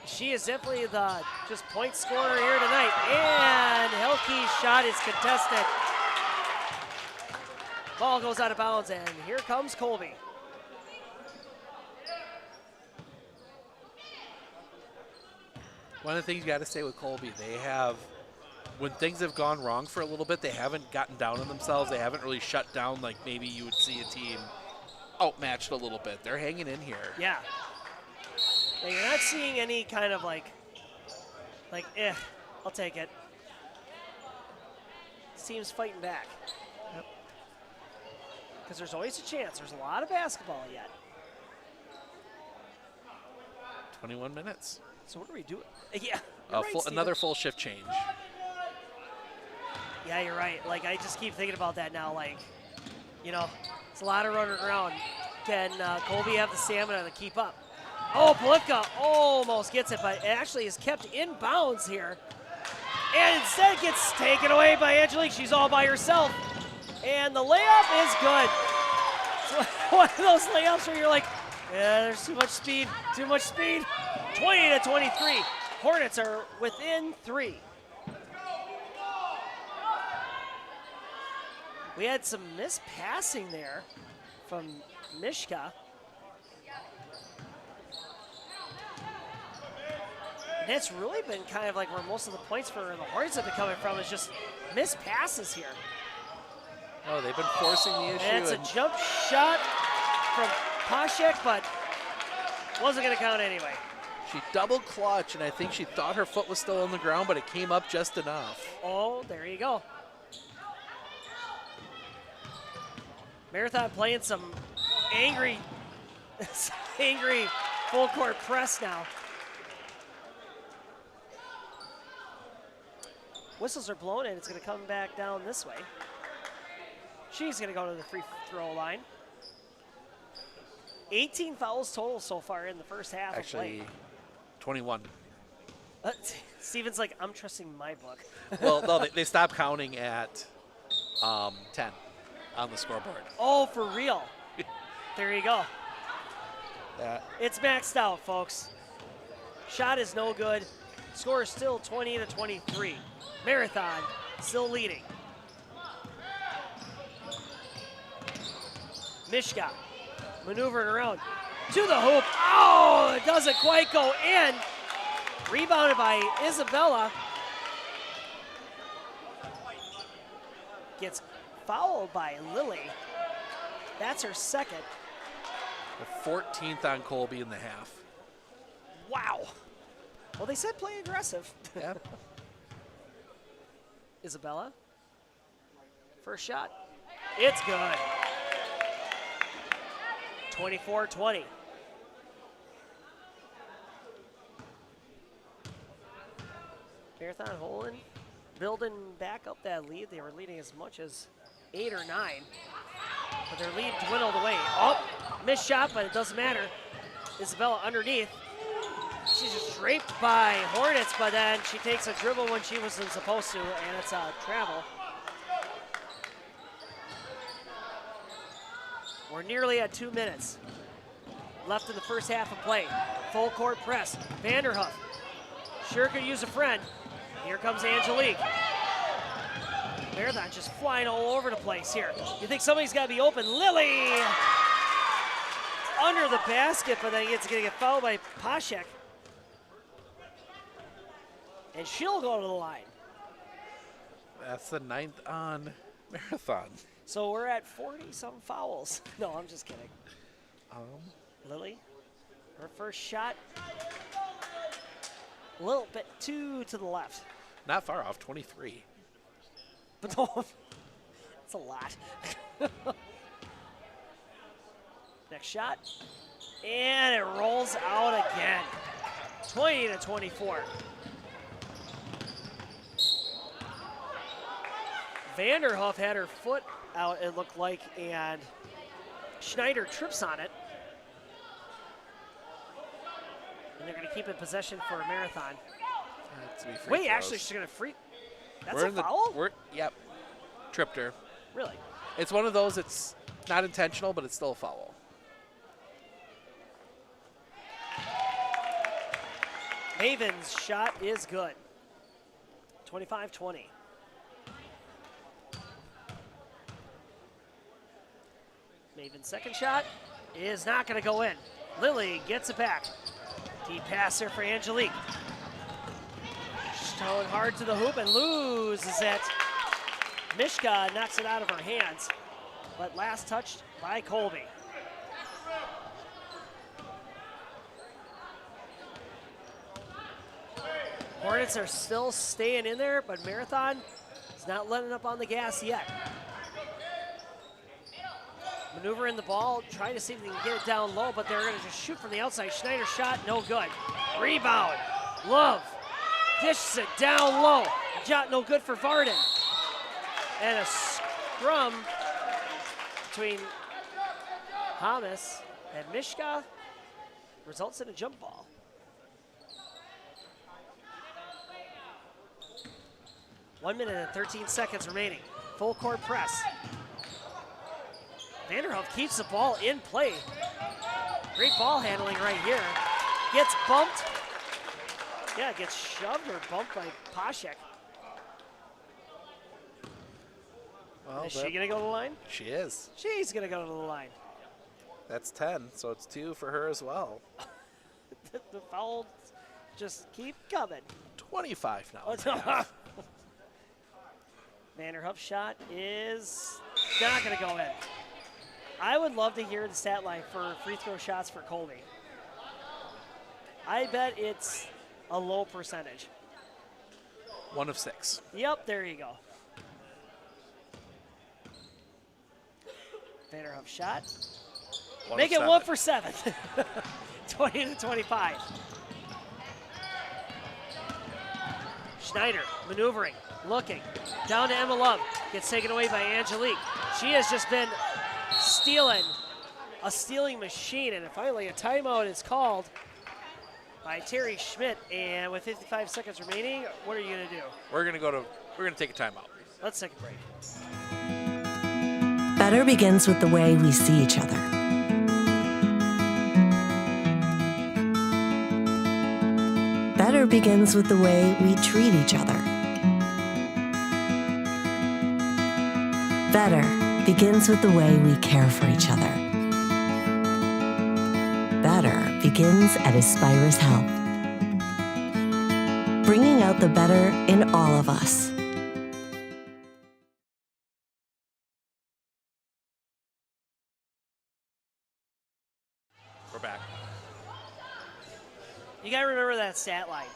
She is definitely the just point scorer here tonight. And Helke's shot is contested. Ball goes out of bounds, and here comes Colby. One of the things you got to say with Colby, they have, when things have gone wrong for a little bit, they haven't gotten down on themselves. They haven't really shut down like maybe you would see a team outmatched a little bit. They're hanging in here. Yeah. Now you're not seeing any kind of like, I'll take it. This team's fighting back. Yep. Because there's always a chance. There's a lot of basketball yet. 21 minutes. So what are we doing? Yeah. You're right, Steven. Another full shift change. Yeah, you're right. Like, I just keep thinking about that now. Like, you know, it's a lot of running around. Can Colby have the stamina to keep up? Oh, Polivka almost gets it, but it actually is kept in bounds here. And instead gets taken away by Angelique. She's all by herself. And the layup is good. It's one of those layups where you're like, yeah, there's too much speed, too much speed. 20-23. Hornets are within 3. We had some missed passing there from Mishka. And that's really been kind of like where most of the points for the Hornets have been coming from, is just missed passes here. Oh, they've been forcing the issue. And it's a jump shot from Pashek, but wasn't going to count anyway. She double clutch, and I think she thought her foot was still on the ground, but it came up just enough. Oh, there you go. Marathon playing some angry full court press now. Whistles are blown, and it's going to come back down this way. She's going to go to the free throw line. 18 fouls total so far in the first half. Actually, of play. 21. Steven's like, I'm trusting my book. Well, no, they stopped counting at 10 on the scoreboard. Oh, for real? There you go. Yeah. It's maxed out, folks. Shot is no good. Score is still 20-23. Marathon still leading. Mishka maneuvering around to the hoop. Oh, it doesn't quite go in. Rebounded by Isabella. Gets fouled by Lily. That's her second. The 14th on Colby in the half. Wow. Well, they said play aggressive. Yeah. Isabella. First shot. It's good. 24-20. Marathon holding, building back up that lead. They were leading as much as 8 or 9, but their lead dwindled away. Oh, missed shot, but it doesn't matter. Isabella underneath. She's just draped by Hornets, but then she takes a dribble when she wasn't supposed to, and it's a travel. We're nearly at 2 minutes left in the first half of play. Full court press. Vanderhoof sure could use a friend. Here comes Angelique. Marathon just flying all over the place here. You think somebody's got to be open. Lily under the basket, but then it's going to get fouled by Pashek. and she'll go to the line. That's the 9th on Marathon. So we're at 40-some fouls. No, I'm just kidding. Lily, her first shot, a little bit too to the left. Not far off, 23. But no, that's a lot. Next shot, and it rolls out again. 20-24. Vanderhoof had her foot out, it looked like, and Schneider trips on it. And they're going to keep in possession for a Marathon. Wait, actually, she's going to free. That's a foul? Yep. Tripped her. Really? It's one of those, it's not intentional, but it's still a foul. Haven's shot is good. 25-20. Maven's second shot is not going to go in. Lily gets it back. Deep passer for Angelique. She's throwing hard to the hoop and loses it. Mishka knocks it out of her hands, but last touched by Colby. Hornets are still staying in there, but Marathon is not letting up on the gas yet. Maneuvering the ball, trying to see if they can get it down low, but they're going to just shoot from the outside. Schneider shot, no good. Rebound, Love dishes it down low. Shot no good for Varden. And a scrum between Hamas and Mishka results in a jump ball. 1 minute and 13 seconds remaining. Full court press. Vanderhoof keeps the ball in play. Great ball handling right here. Gets bumped. Yeah, gets shoved or bumped by Pashek. Well, is she gonna go to the line? She is. She's gonna go to the line. That's 10, so it's 2 for her as well. The fouls just keep coming. 25 now. Vanderhoof's shot is not gonna go in. I would love to hear the stat line for free throw shots for Colby. I bet it's a low percentage. 1 of 6. Yep, there you go. Vanderhoof shot. Make it 1 for 7. 20-25. Schneider maneuvering, looking. Down to Emma Love. Gets taken away by Angelique. She has just been stealing, a stealing machine, and finally a timeout is called by Terry Schmidt. And with 55 seconds remaining, what are you gonna do? We're gonna take a timeout. Let's take a break. Better begins with the way we see each other. Better begins with the way we treat each other. Better begins with the way we care for each other. Better begins at Aspirus Health, bringing out the better in all of us. We're back. You gotta remember that stat line.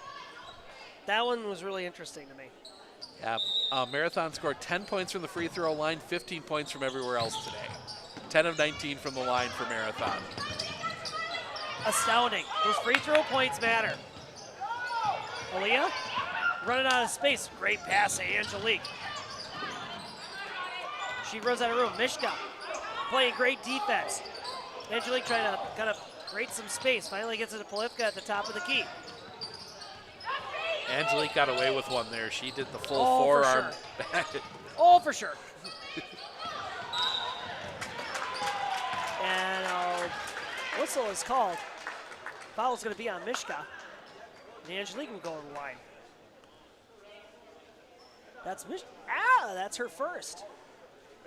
That one was really interesting to me. Yeah, Marathon scored 10 points from the free throw line, 15 points from everywhere else today. 10 of 19 from the line for Marathon. Astounding. Those free throw points matter. Aaliyah running out of space. Great pass to Angelique. She runs out of room. Mishka playing great defense. Angelique trying to kind of create some space. Finally gets it to Polivka at the top of the key. Angelique got away with one there. She did the full For forearm. sure. Oh, for sure. And whistle is called. Foul's going to be on Mishka. And Angelique will go to the line. That's that's her first.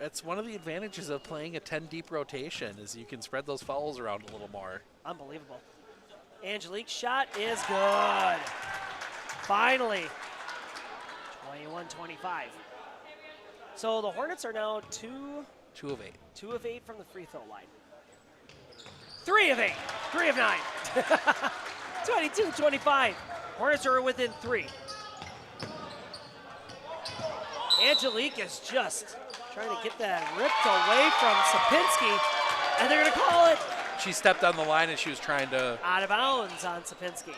It's one of the advantages of playing a 10 deep rotation is you can spread those fouls around a little more. Unbelievable. Angelique's shot is good. Finally. 21-25. So the Hornets are now 2 2 of 8. 2 of 8 from the free throw line. 3 of 8. 3 of 9. 22-25. Hornets are within 3. Angelique is just trying to get that ripped away from Sapinski, and they're going to call it She stepped on the line and she was trying to. out of bounds on Sapinski.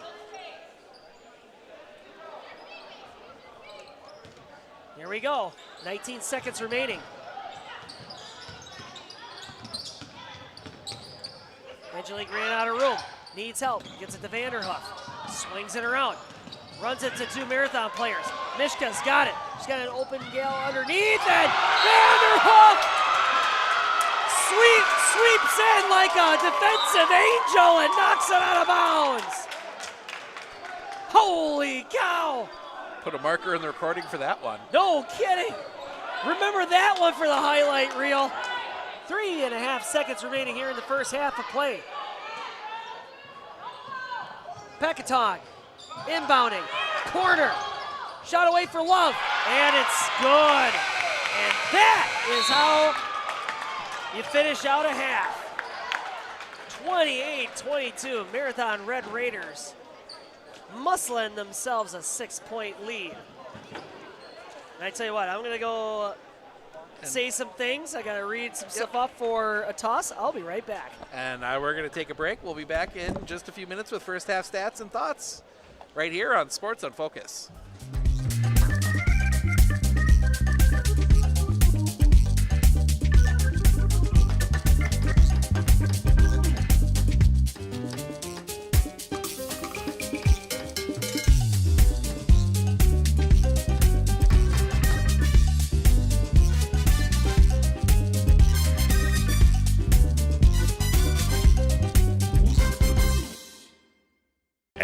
Here we go. 19 seconds remaining. Angelique ran out of room. Needs help. Gets it to Vanderhoof. Swings it around. Runs it to 2 Marathon players. Mishka's got it. She's got an open gal underneath, and Vanderhoof sweeps in like a defensive angel and knocks it out of bounds. Holy cow. Put a marker in the recording for that one. No kidding. Remember that one for the highlight reel. 3.5 seconds remaining here in the first half of play. Pekatong inbounding, corner, shot away for Love, and it's good. And that is how you finish out a half. 28-22, Marathon Red Raiders muscling themselves a 6-point lead. And I tell you what, I'm gonna go say some things. I gotta read some stuff up for a toss. I'll be right back. And we're going to take a break. We'll be back in just a few minutes with first half stats and thoughts right here on Sports on Focus.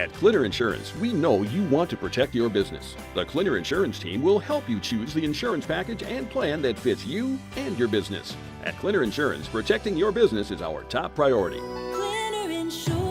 At Clinner Insurance, we know you want to protect your business. The Clinner Insurance team will help you choose the insurance package and plan that fits you and your business. At Clinner Insurance, protecting your business is our top priority. Clinner Insurance.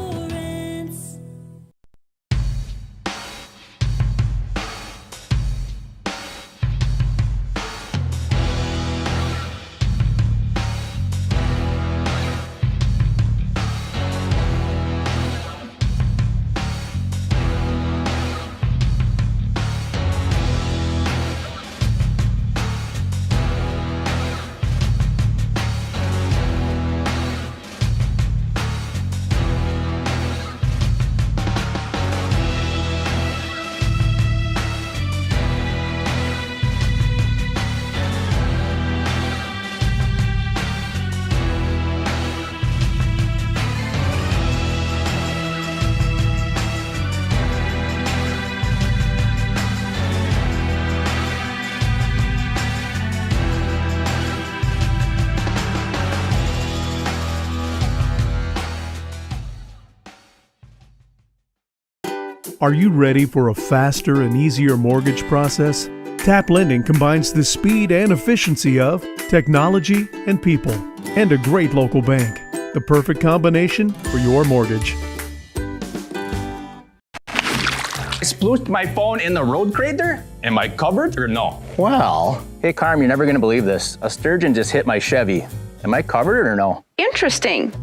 Are you ready for a faster and easier mortgage process? Tap Lending combines the speed and efficiency of technology and people, and a great local bank. The perfect combination for your mortgage. I splooshed my phone in the road crater? Am I covered or no? Well, Hey Carm, you're never gonna believe this. A sturgeon just hit my Chevy. Am I covered or no? Interesting.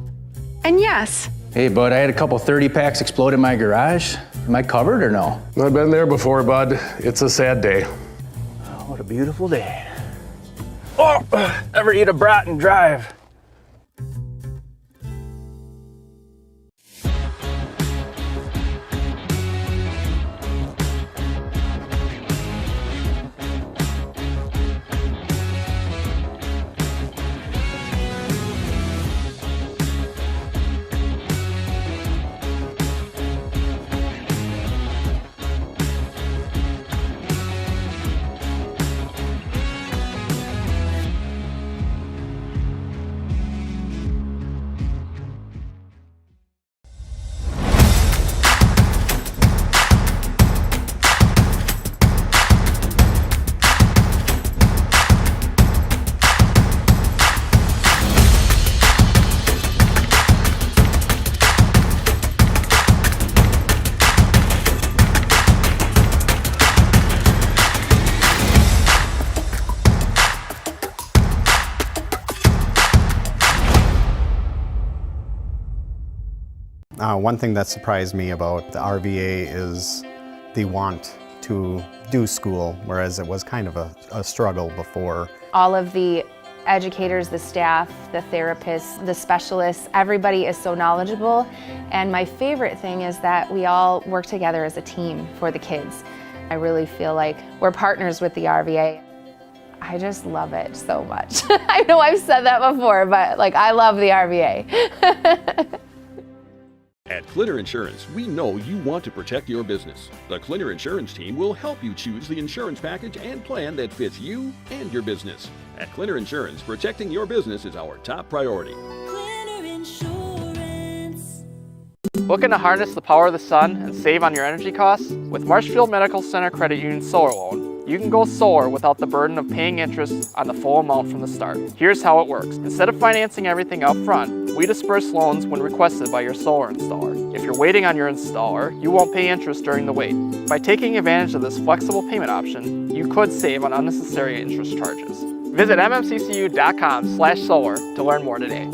And yes. Hey bud, I had a couple 30 packs explode in my garage. Am I covered or no? I've been there before, bud. It's a sad day. Oh, what a beautiful day. Oh, ever eat a brat and drive? One thing that surprised me about the RVA is the want to do school, whereas it was kind of a struggle before. All of the educators, the staff, the therapists, the specialists, everybody is so knowledgeable. And my favorite thing is that we all work together as a team for the kids. I really feel like we're partners with the RVA. I just love it so much. I know I've said that before, but like I love the RVA. At Clinner Insurance, we know you want to protect your business. The Clinner Insurance team will help you choose the insurance package and plan that fits you and your business. At Clinner Insurance, protecting your business is our top priority. Looking to harness the power of the sun and save on your energy costs? With Marshfield Medical Center Credit Union Solar Loan, you can go solar without the burden of paying interest on the full amount from the start. Here's how it works. Instead of financing everything up front, we disperse loans when requested by your solar installer. If you're waiting on your installer, you won't pay interest during the wait. By taking advantage of this flexible payment option, you could save on unnecessary interest charges. Visit mmccu.com/solar to learn more today.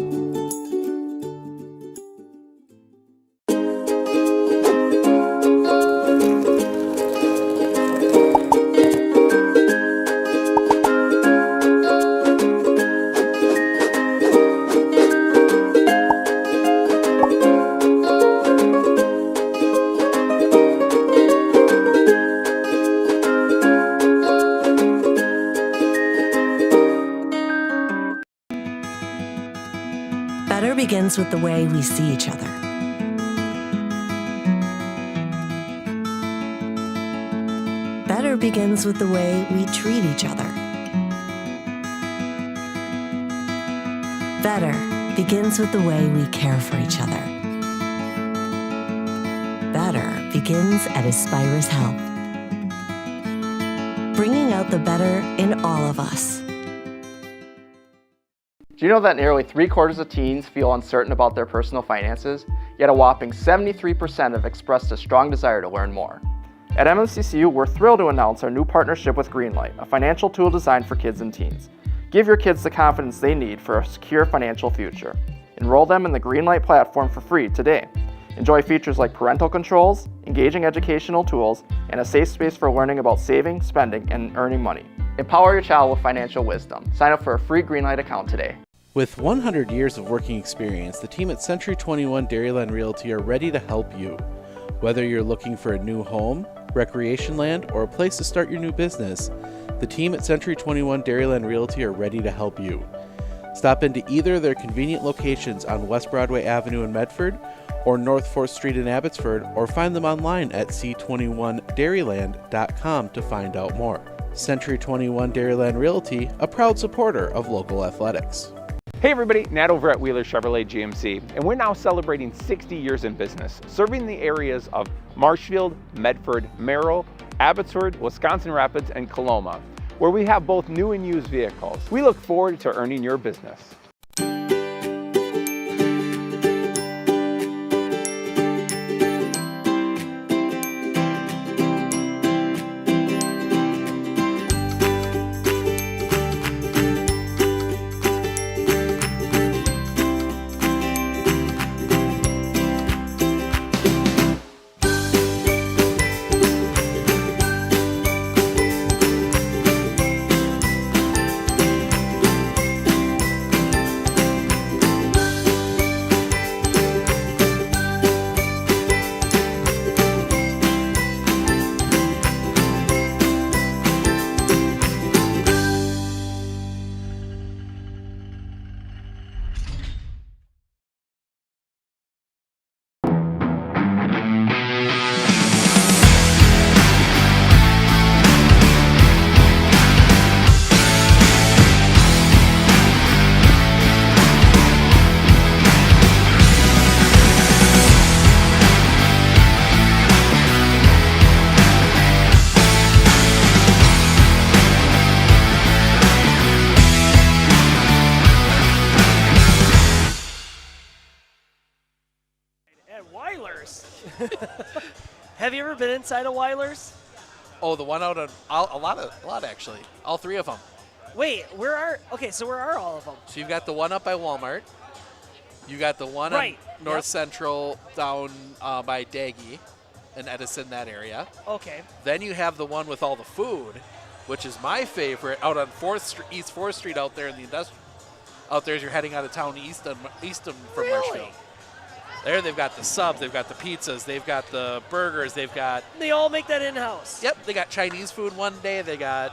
Better begins with the way we see each other. Better begins with the way we treat each other. Better begins with the way we care for each other. Better begins at Aspirus Health, bringing out the better in all of us. Do you know that nearly 3/4 of teens feel uncertain about their personal finances, yet a whopping 73% have expressed a strong desire to learn more? At MMCCU, we're thrilled to announce our new partnership with Greenlight, a financial tool designed for kids and teens. Give your kids the confidence they need for a secure financial future. Enroll them in the Greenlight platform for free today. Enjoy features like parental controls, engaging educational tools, and a safe space for learning about saving, spending, and earning money. Empower your child with financial wisdom. Sign up for a free Greenlight account today. With 100 years of working experience, the team at Century 21 Dairyland Realty are ready to help you. Whether you're looking for a new home, recreation land, or a place to start your new business, the team at Century 21 Dairyland Realty are ready to help you. Stop into either of their convenient locations on West Broadway Avenue in Medford or North 4th Street in Abbotsford, or find them online at c21dairyland.com to find out more. Century 21 Dairyland Realty, a proud supporter of local athletics. Hey everybody, Nat over at Wheeler Chevrolet GMC, and we're now celebrating 60 years in business, serving the areas of Marshfield, Medford, Merrill, Abbotsford, Wisconsin Rapids, and Coloma, where we have both new and used vehicles. We look forward to earning your business. Have you ever been inside a Weiler's? Oh, the one out on a lot actually. All three of them. Wait, where are all of them? So you've got the one up by Walmart. You got the one Right. on North Yep. Central down by Daggy and Edison, that area. Okay. Then you have the one with all the food, which is my favorite, out on East 4th Street out there in the industrial. Out there as you're heading out of town east from Marshfield. There they've got the subs, they've got the pizzas, they've got the burgers, they've got... They all make that in-house. Yep, they got Chinese food one day, they got...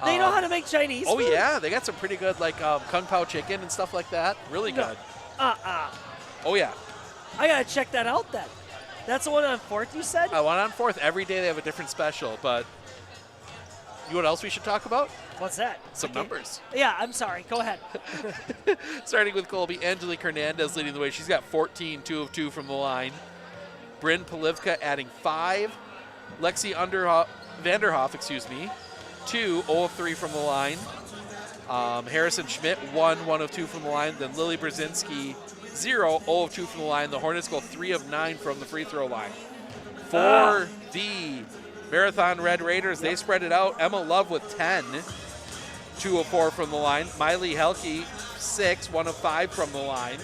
They know how to make Chinese food? Oh, yeah, they got some pretty good, like, Kung Pao chicken and stuff like that. Really good. Oh, yeah. I got to check that out then. That's the one on 4th, you said? One on 4th. Every day they have a different special, but... You know what else we should talk about? What's that? Some numbers. Yeah, I'm sorry. Go ahead. Starting with Colby, Angelique Hernandez leading the way. She's got 14, 2 of 2 from the line. Bryn Polivka adding 5. Lexi Vanderhoff, 2, 0 of 3 from the line. Harrison Schmidt, 1 of 2 from the line. Then Lily Brzezinski, 0 of 2 from the line. The Hornets go 3 of 9 from the free throw line. For the Marathon Red Raiders, they spread it out. Emma Love with 10, 2 of 4 from the line. Miley Helke, 6, 1 of 5 from the line.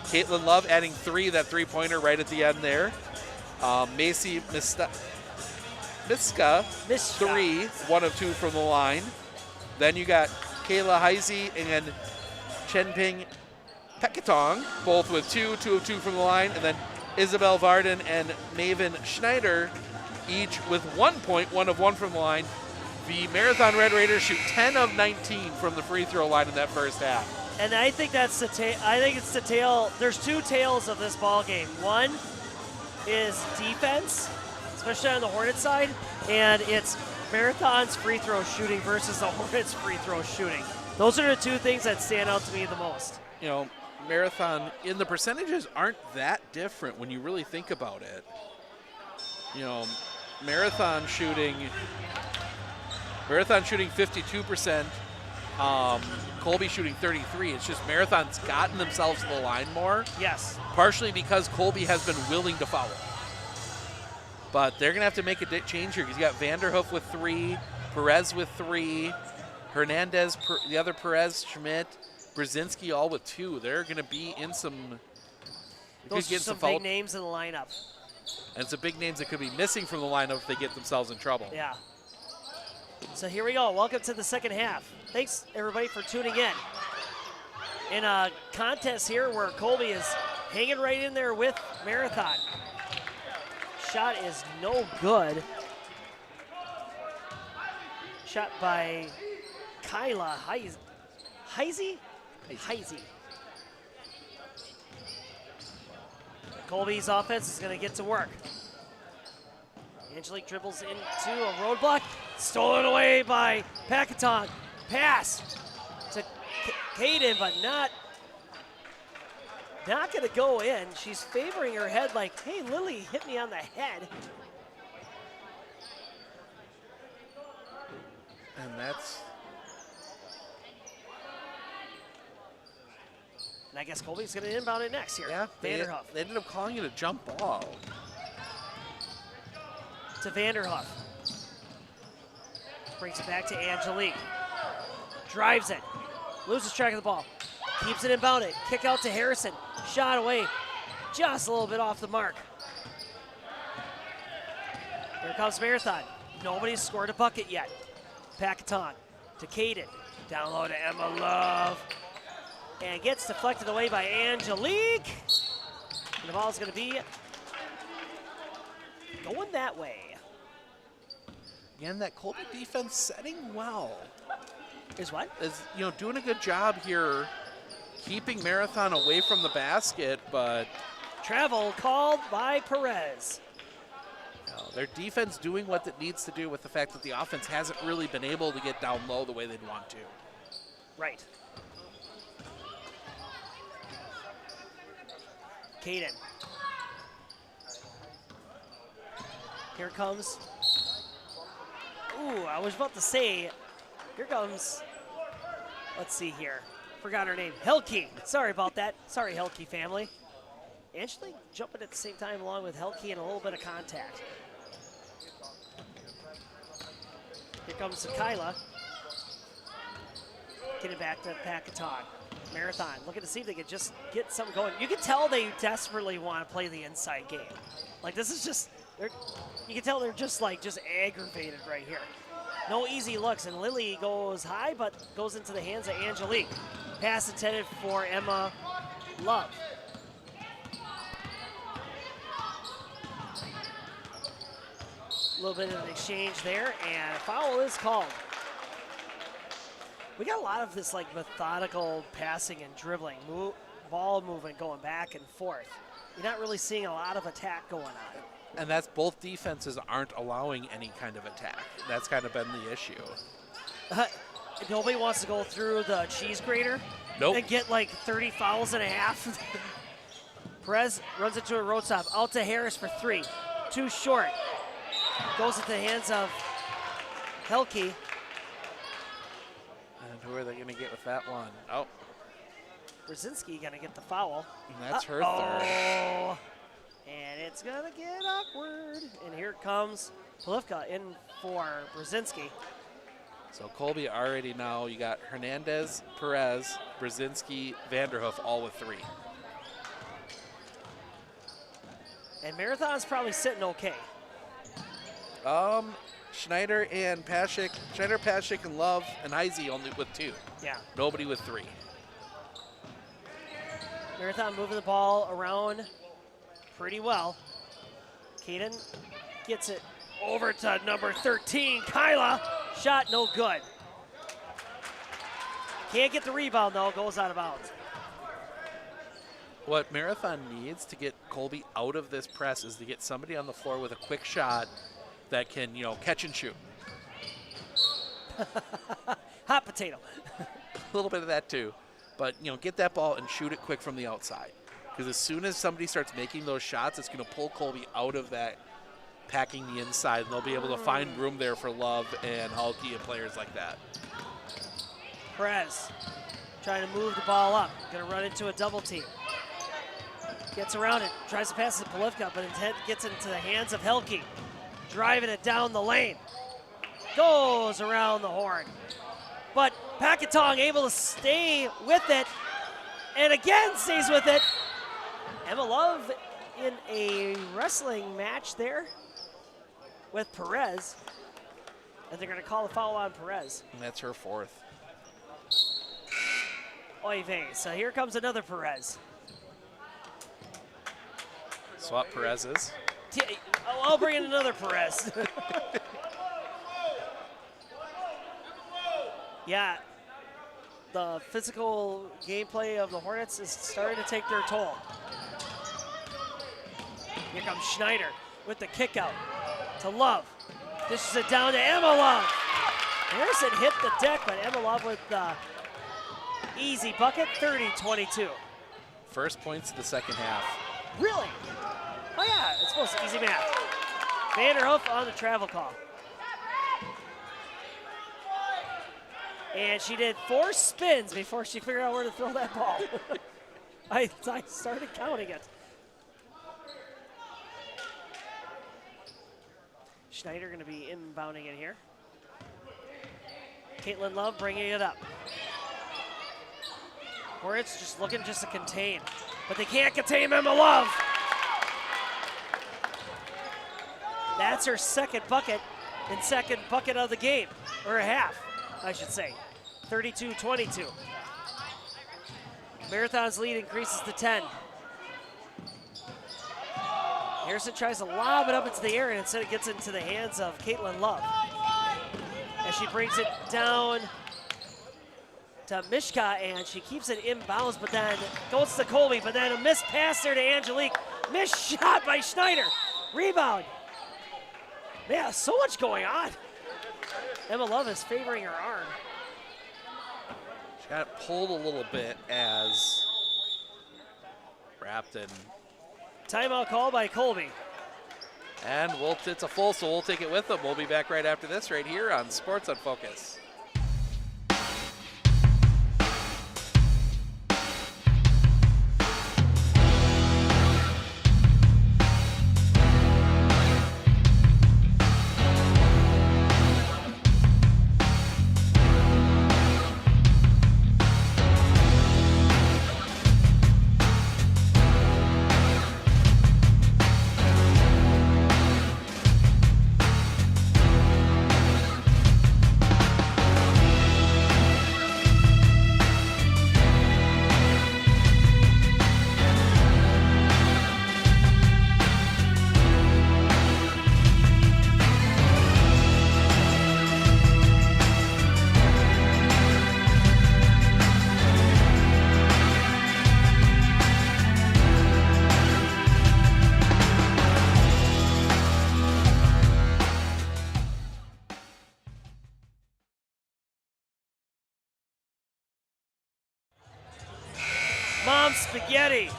Caitlin Love adding 3, that three-pointer right at the end there. Macy Miska, 3, 1 of 2 from the line. Then you got Kayla Heisey and Chenping Pekatong, both with 2 of 2 from the line. And then Isabel Varden and Maven Schneider, each with 1 point, 1 of 1 from the line. The Marathon Red Raiders shoot 10 of 19 from the free throw line in that first half. And I think that's I think it's the tail. There's 2 tails of this ball game. One is defense, especially on the Hornets side, and it's Marathon's free throw shooting versus the Hornets free throw shooting. Those are the 2 things that stand out to me the most. You know, Marathon, in the percentages aren't that different when you really think about it. You know, Marathon shooting 52%, Colby shooting 33. It's just Marathon's gotten themselves to the line more. Yes. Partially because Colby has been willing to foul. But they're going to have to make a change here because you got Vanderhoof with 3, Perez with 3, Hernandez, the other Perez, Schmidt, Brzezinski all with 2. They're going to be in some... Those are some big names in the lineup. And some big names that could be missing from the lineup if they get themselves in trouble. Yeah. So here we go. Welcome to the second half. Thanks, everybody, for tuning in. In a contest here where Colby is hanging right in there with Marathon. Shot is no good. Shot by Kyla Heisey? Heisey. Colby's offense is going to get to work. Angelique dribbles into a roadblock. Stolen away by Pakaton. Pass to Caden, but not going to go in. She's favoring her head like, hey, Lily hit me on the head. And that's... And I guess Colby's going to inbound it next here. Yeah, Vanderhoof. they ended up calling it a jump ball. To Vanderhoof. Brings it back to Angelique. Drives it. Loses track of the ball. Keeps it inbounded. Kick out to Harrison. Shot away. Just a little bit off the mark. Here comes Marathon. Nobody's scored a bucket yet. Pakaton to Caden. Down low to Emma Love. And gets deflected away by Angelique. And the ball's going to be going that way. Again, that Colby defense setting well. Is what? Is, you know, doing a good job here keeping Marathon away from the basket, but... Travel called by Perez. You know, their defense doing what it needs to do with the fact that the offense hasn't really been able to get down low the way they'd want to. Right. Caden. Here comes. Ooh, I was about to say, here comes, let's see here. Forgot her name. Helke. Sorry about that. Sorry, Helke family. Angelique jumping at the same time along with Helke and a little bit of contact. Here comes Kyla. Getting back to Pakaton. Marathon looking to see if they could just get something going. You can tell they desperately want to play the inside game. Like this is just, you can tell they're just aggravated right here. No easy looks, and Lily goes high, but goes into the hands of Angelique. Pass intended for Emma Love. A little bit of an exchange there, and a foul is called. We got a lot of this like methodical passing and dribbling, ball movement going back and forth. You're not really seeing a lot of attack going on. And that's both defenses aren't allowing any kind of attack. That's kind of been the issue. Nobody wants to go through the cheese grater and get like 30 fouls and a half. Perez runs into a road stop. Out to Harris for 3. Too short. Goes into the hands of Helke. And who are they going to get with that one? Oh. Brzezinski going to get the foul. And that's her third. And it's going to get awkward. And here comes Polivka in for Brzezinski. So Colby already now, you got Hernandez, Perez, Brzezinski, Vanderhoof all with 3. And Marathon's probably sitting okay. Schneider, Paschik, and Love, and Heisey only with 2. Yeah. Nobody with 3. Marathon moving the ball around pretty well. Kaden gets it over to number 13, Kyla. Shot no good. Can't get the rebound though, goes out of bounds. What Marathon needs to get Colby out of this press is to get somebody on the floor with a quick shot that can, catch and shoot. Hot potato. A little bit of that too. But, get that ball and shoot it quick from the outside. Because as soon as somebody starts making those shots, it's going to pull Colby out of that packing the inside, and they'll be able to find room there for Love and Hulky and players like that. Perez trying to move the ball up. Going to run into a double team. Gets around it, tries to pass it to Polivka, but instead gets into the hands of Helke. Driving it down the lane. Goes around the horn. But Packatong able to stay with it, and again stays with it. Emma Love in a wrestling match there with Perez, and they're going to call a foul on Perez. And that's her 4th. Oy vey, so here comes another Perez. Swap Perez's. I'll bring in another Perez. Yeah, the physical gameplay of the Hornets is starting to take their toll. Here comes Schneider with the kick out to Love. Dishes it down to Emma Love. Harrison hit the deck, but Emma Love with the easy bucket, 30-22. First points of the second half. Really? Oh yeah, it's supposed to easy math. Vanderhoof on the travel call. And she did 4 spins before she figured out where to throw that ball. I started counting it. Schneider going to be inbounding it here. Caitlin Love bringing it up. Hornets just looking to contain, but they can't contain Emma Love. That's her second bucket and second bucket of the game, or a half, I should say. 32-22. Marathon's lead increases to 10. Harrison tries to lob it up into the air, and instead it gets into the hands of Caitlin Love. As she brings it down to Mishka, and she keeps it inbounds, but then goes to Colby, but then a missed pass there to Angelique. Missed shot by Schneider. Rebound. Man, so much going on. Emma Love is favoring her arm. She got it pulled a little bit as wrapped in. Timeout call by Colby. And it's a full, so we'll take it with them. We'll be back right after this right here on Sports on Focus. spaghetti.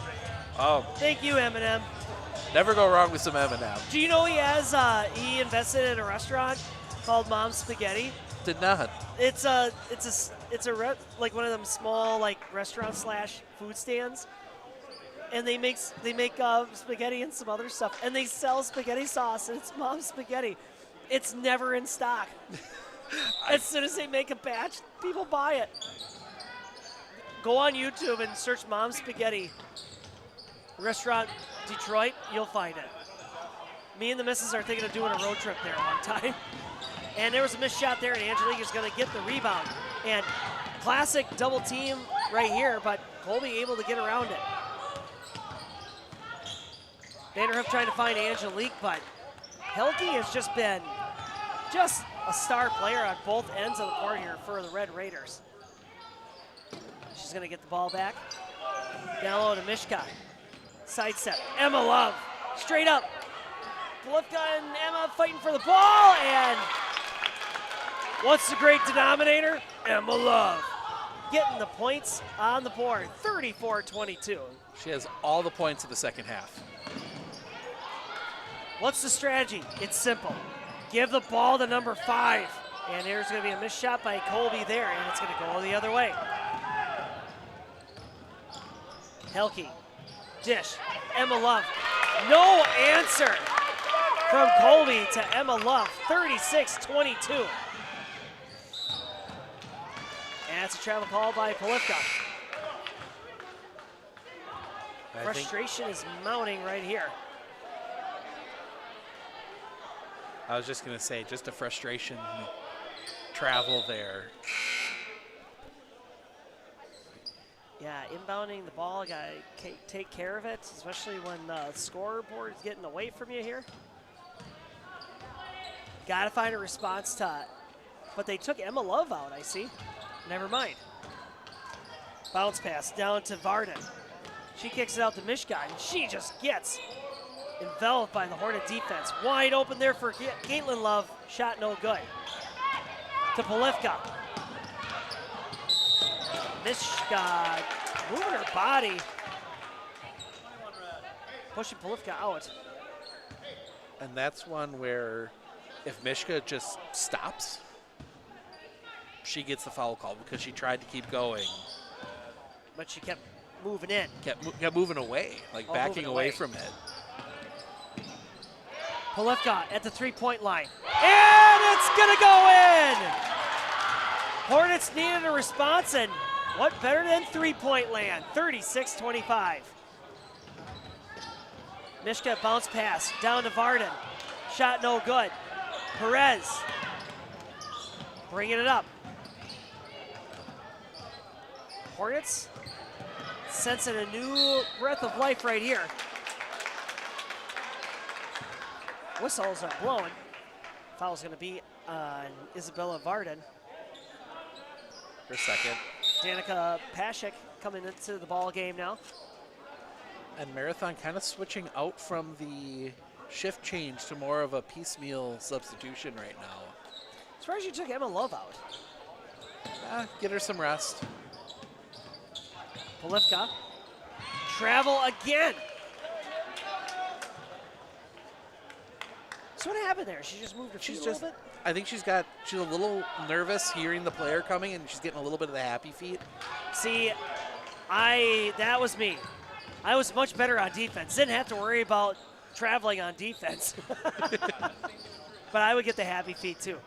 Oh, Thank you, Eminem. never go wrong with some M&M. Do you know he invested in a restaurant called Mom's Spaghetti? Did not. It's like one of them small like restaurant / food stands, and they make spaghetti and some other stuff, and they sell spaghetti sauce, and it's Mom's Spaghetti. It's never in stock. As soon as they make a batch, people buy it. Go on YouTube and search Mom's Spaghetti Restaurant Detroit. You'll find it. Me and the missus are thinking of doing a road trip there one time. And there was a missed shot there, and Angelique is going to get the rebound. And classic double team right here, but Colby able to get around it. Vanderhoof trying to find Angelique, but Helke has just been a star player on both ends of the court here for the Red Raiders. She's going to get the ball back. Down low to Mishka. Side step. Emma Love. Straight up. Polifka and Emma fighting for the ball, and what's the great denominator? Emma Love getting the points on the board, 34-22. She has all the points of the second half. What's the strategy? It's simple. Give the ball to number 5. And there's going to be a missed shot by Colby there, and it's going to go the other way. Helke, dish, Emma Love. No answer from Colby to Emma Love, 36-22. And it's a travel call by Polifka. Frustration is mounting right here. I was just going to say, just a frustration travel there. Yeah, inbounding the ball, got to take care of it, especially when the scoreboard is getting away from you here. Got to find a response to it. But they took Emma Love out, I see. Never mind. Bounce pass down to Varden. She kicks it out to Mishka, and she just gets enveloped by the Hornet defense. Wide open there for Caitlin Love. Shot no good. To Polifka. Mishka moving her body. Pushing Polifka out. And that's one where if Mishka just stops, she gets the foul call because she tried to keep going. But she kept moving in. Kept moving away, like backing away from it. Polifka at the three-point line. And it's gonna go in! Hornets needed a response, and what better than three-point land? 36-25. Mishka bounce pass down to Varden. Shot no good. Perez bringing it up. Hornets sensing a new breath of life right here. Whistles are blowing. Foul's going to be on Isabella Varden. For a second. Danica Pashik coming into the ball game now. And Marathon kind of switching out from the shift change to more of a piecemeal substitution right now. As far as you took Emma Love out. Get her some rest. Polifka. Travel again. So what happened there? She just moved her feet a little bit? I think she's a little nervous hearing the player coming, and she's getting a little bit of the happy feet. See, that was me. I was much better on defense. Didn't have to worry about traveling on defense. But I would get the happy feet too.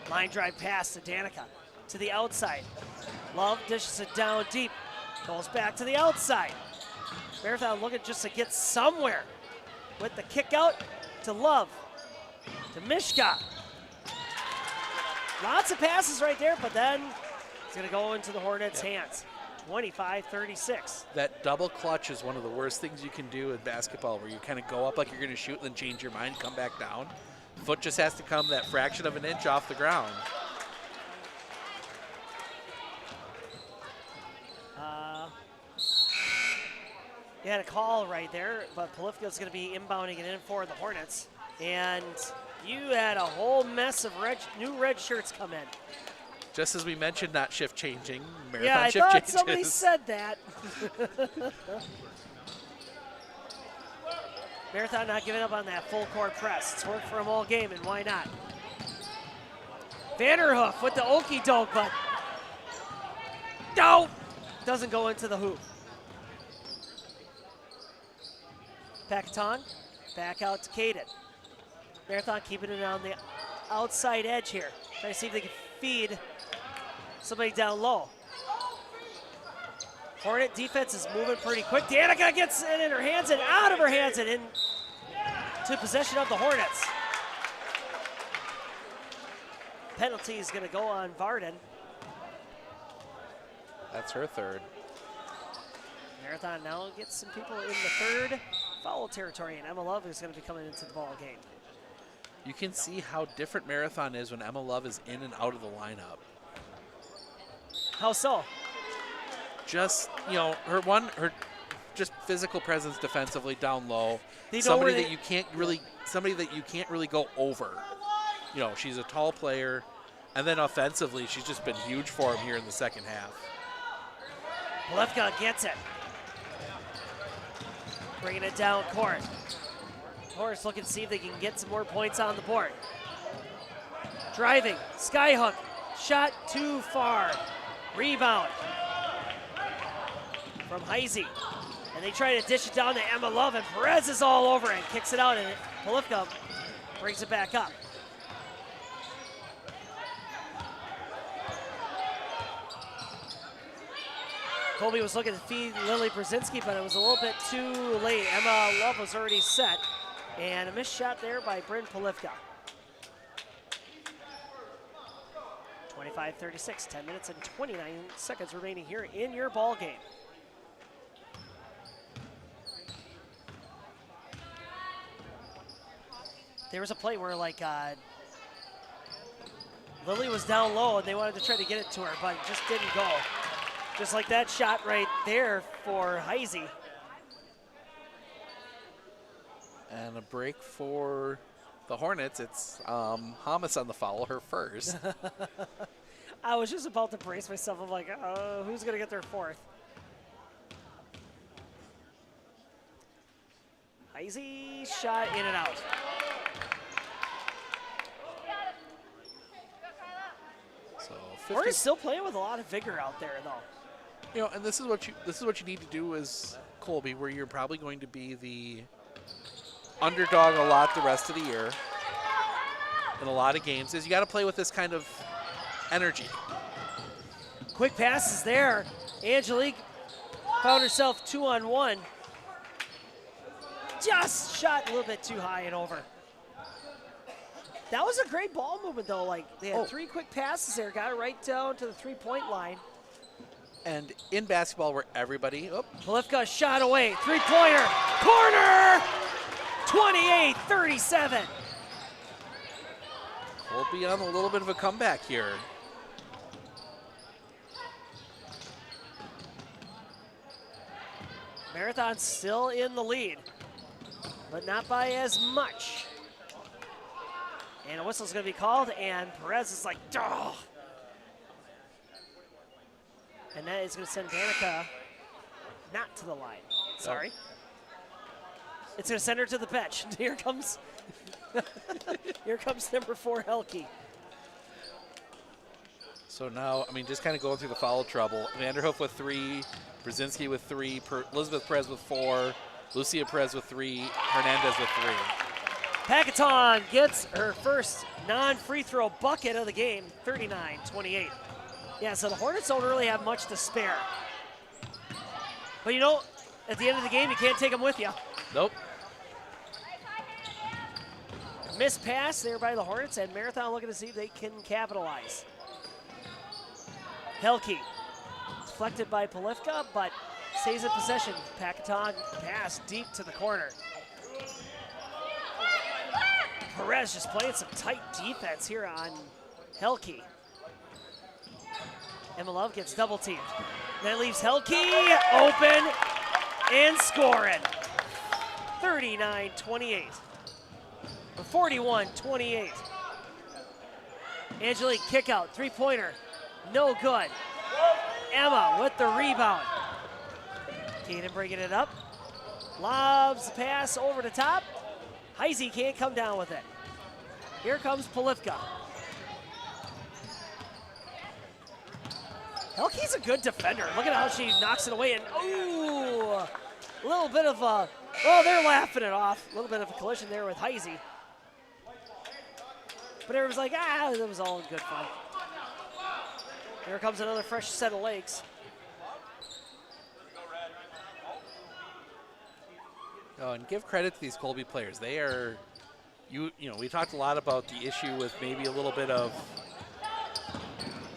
Line drive pass to Danica to the outside. Love dishes it down deep. Goes back to the outside. Marathon looking just to get somewhere. With the kick out to Love. To Mishka. Lots of passes right there, but then it's going to go into the Hornets' hands. 25-36. That double clutch is one of the worst things you can do in basketball, where you kind of go up like you're going to shoot and then change your mind, come back down. Foot just has to come that fraction of an inch off the ground. You had a call right there, but Polifka's going to be inbounding it in for the Hornets. And you had a whole mess of new red shirts come in. Just as we mentioned not shift changing, Marathon Yeah, I shift thought changes. somebody said that. Marathon not giving up on that full court press. It's worked for them all game, and why not? Vanderhoof with the okie doke, but no! Doesn't go into the hoop. Pacaton, back out to Caden. Marathon keeping it on the outside edge here. Trying to see if they can feed somebody down low. Hornet defense is moving pretty quick. Danica gets it in her hands and out of her hands and into possession of the Hornets. Penalty is going to go on Varden. That's her third. Marathon now gets some people in the third foul territory, and Emma Love is going to be coming into the ball game. You can see how different Marathon is when Emma Love is in and out of the lineup. How so? Just, you know, her just physical presence defensively down low. They know Somebody where that you can't really go over. You know, she's a tall player, and then offensively, she's just been huge for him here in the second half. Polevka gets it. Bringing it down court. Horse looking to see if they can get some more points on the board. Driving, skyhook, shot too far. Rebound from Heisey. And they try to dish it down to Emma Love, and Perez is all over it and kicks it out, and Polivka brings it back up. Colby was looking to feed Lily Brzezinski, but it was a little bit too late. Emma Love was already set, and a missed shot there by Bryn Polivka. 25-36, 10 minutes and 29 seconds remaining here in your ball game. There was a play where Lily was down low and they wanted to try to get it to her, but it just didn't go. Just like that shot right there for Heisey. And a break for the Hornets. It's Hamas on the foul, her first. I was just about to brace myself. I'm like, who's going to get their fourth? Heisey shot in and out. So Hornets still playing with a lot of vigor out there, though. You know, and this is what you need to do as Colby, where you're probably going to be the underdog a lot the rest of the year in a lot of games, is you got to play with this kind of energy. Quick passes there. Angelique found herself 2-on-1. Just shot a little bit too high and over. That was a great ball movement, though. Like, they had three quick passes there, got it right down to the three-point line. And in basketball, where everybody, Polivka shot away, three-pointer, corner, 28-37. Colby on a little bit of a comeback here. Marathon still in the lead, but not by as much. And a whistle's going to be called, and Perez is like, duh. And that is going to send Danica not to the line. Sorry. It's going to send her to the bench. Here comes number 4, Helke. So now, I mean, just kind of going through the foul trouble. Vanderhoof with 3, Brzezinski with 3, Elizabeth Perez with 4, Lucia Perez with 3, Hernandez with 3. Pacaton gets her first non-free throw bucket of the game, 39-28. Yeah, so the Hornets don't really have much to spare. But you know, at the end of the game, you can't take them with you. Nope. Missed pass there by the Hornets, and Marathon looking to see if they can capitalize. Helke, deflected by Polivka, but stays in possession. Pacaton pass deep to the corner. Perez just playing some tight defense here on Helke. Emma Love gets double teamed. That leaves Helke open and scoring. 39-28. Or 41-28. Angelique kick out, three-pointer. No good. Emma with the rebound. Kaden bringing it up. Lobs the pass over the top. Heisey can't come down with it. Here comes Polivka. Helke's a good defender. Look at how she knocks it away. And ooh, a little bit of a, oh, they're laughing it off. A little bit of a collision there with Heisey. But everyone's like, that was all in good fun. Here comes another fresh set of legs. Oh, and give credit to these Colby players. They are, you know, we talked a lot about the issue with maybe a little bit of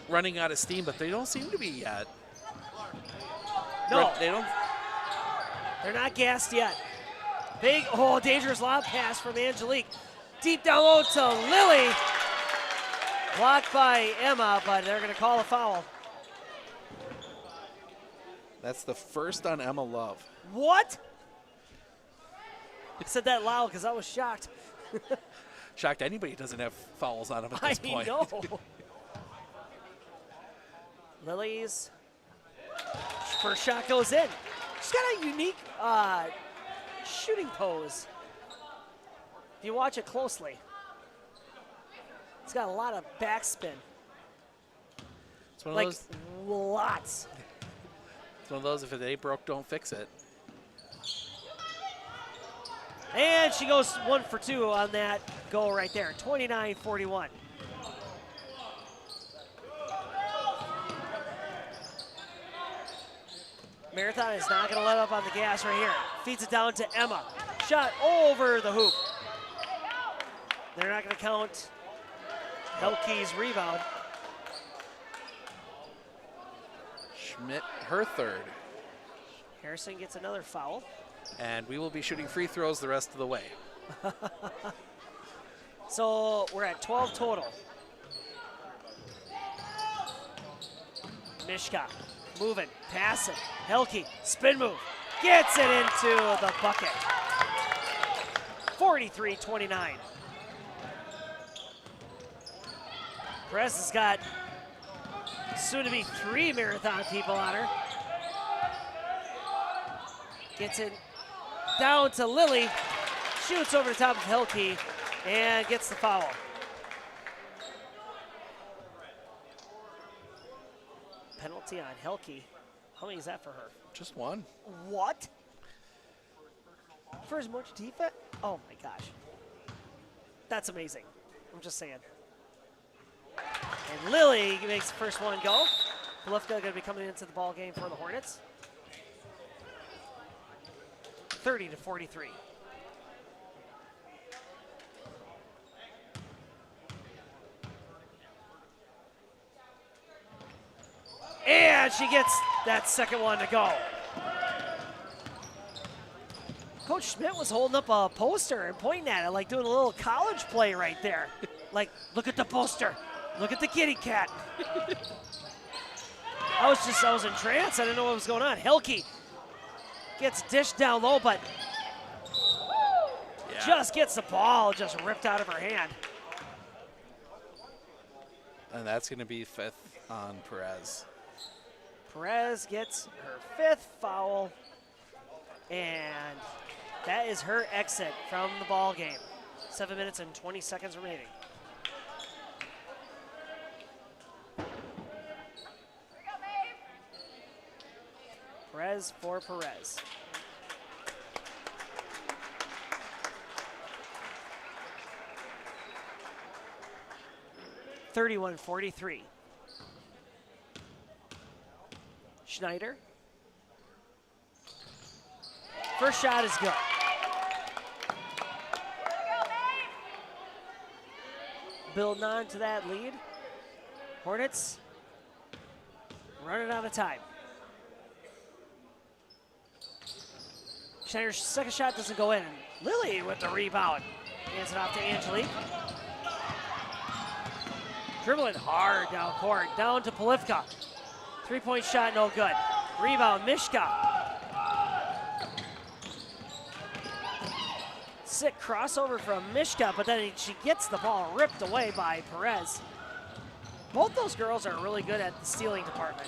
running out of steam, but they don't seem to be yet. No. They don't. They're not gassed yet. Big, dangerous lob pass from Angelique. Deep down low to Lily. Blocked by Emma, but they're going to call a foul. That's the first on Emma Love. What? I said that loud because I was shocked. Shocked anybody doesn't have fouls on them at this point. I know. Lily's first shot goes in. She's got a unique shooting pose. If you watch it closely, it's got a lot of backspin. It's one of like those. Lots. It's one of those. If it ain't broke, don't fix it. And she goes 1 for 2 on that goal right there. 29-41. Marathon is not going to let up on the gas right here. Feeds it down to Emma. Shot over the hoop. They're not going to count Helke's rebound. Schmidt, her third. Harrison gets another foul. And we will be shooting free throws the rest of the way. So we're at 12 total. Mishka moving, passing. Helke, spin move, gets it into the bucket. 43-29. Perez has got soon to be 3 Marathon people on her. Gets it down to Lily, shoots over the top of Helke, and gets the foul. Penalty on Helke. How many is that for her? Just 1. What? For as much defense? Oh my gosh. That's amazing. I'm just saying. And Lily makes the first one go. Polivka going to be coming into the ball game for the Hornets. 30-43. And she gets that second one to go. Coach Schmidt was holding up a poster and pointing at it, like doing a little college play right there. Like, look at the poster. Look at the kitty cat. I was entranced. I didn't know what was going on. Helke gets dished down low, but just gets the ball just ripped out of her hand. And that's going to be 5th on Perez. Perez gets her 5th foul, and that is her exit from the ball game. 7 minutes and 20 seconds remaining. Perez for Perez. (31-43). Schneider. First shot is good. Building on to that lead. Hornets running out of time. Schneider's second shot doesn't go in. Lily with the rebound. Hands it off to Angelique. Dribbling hard down court. Down to Polivka. 3-point shot, no good. Rebound, Mishka. Sick crossover from Mishka, but then she gets the ball ripped away by Perez. Both those girls are really good at the stealing department.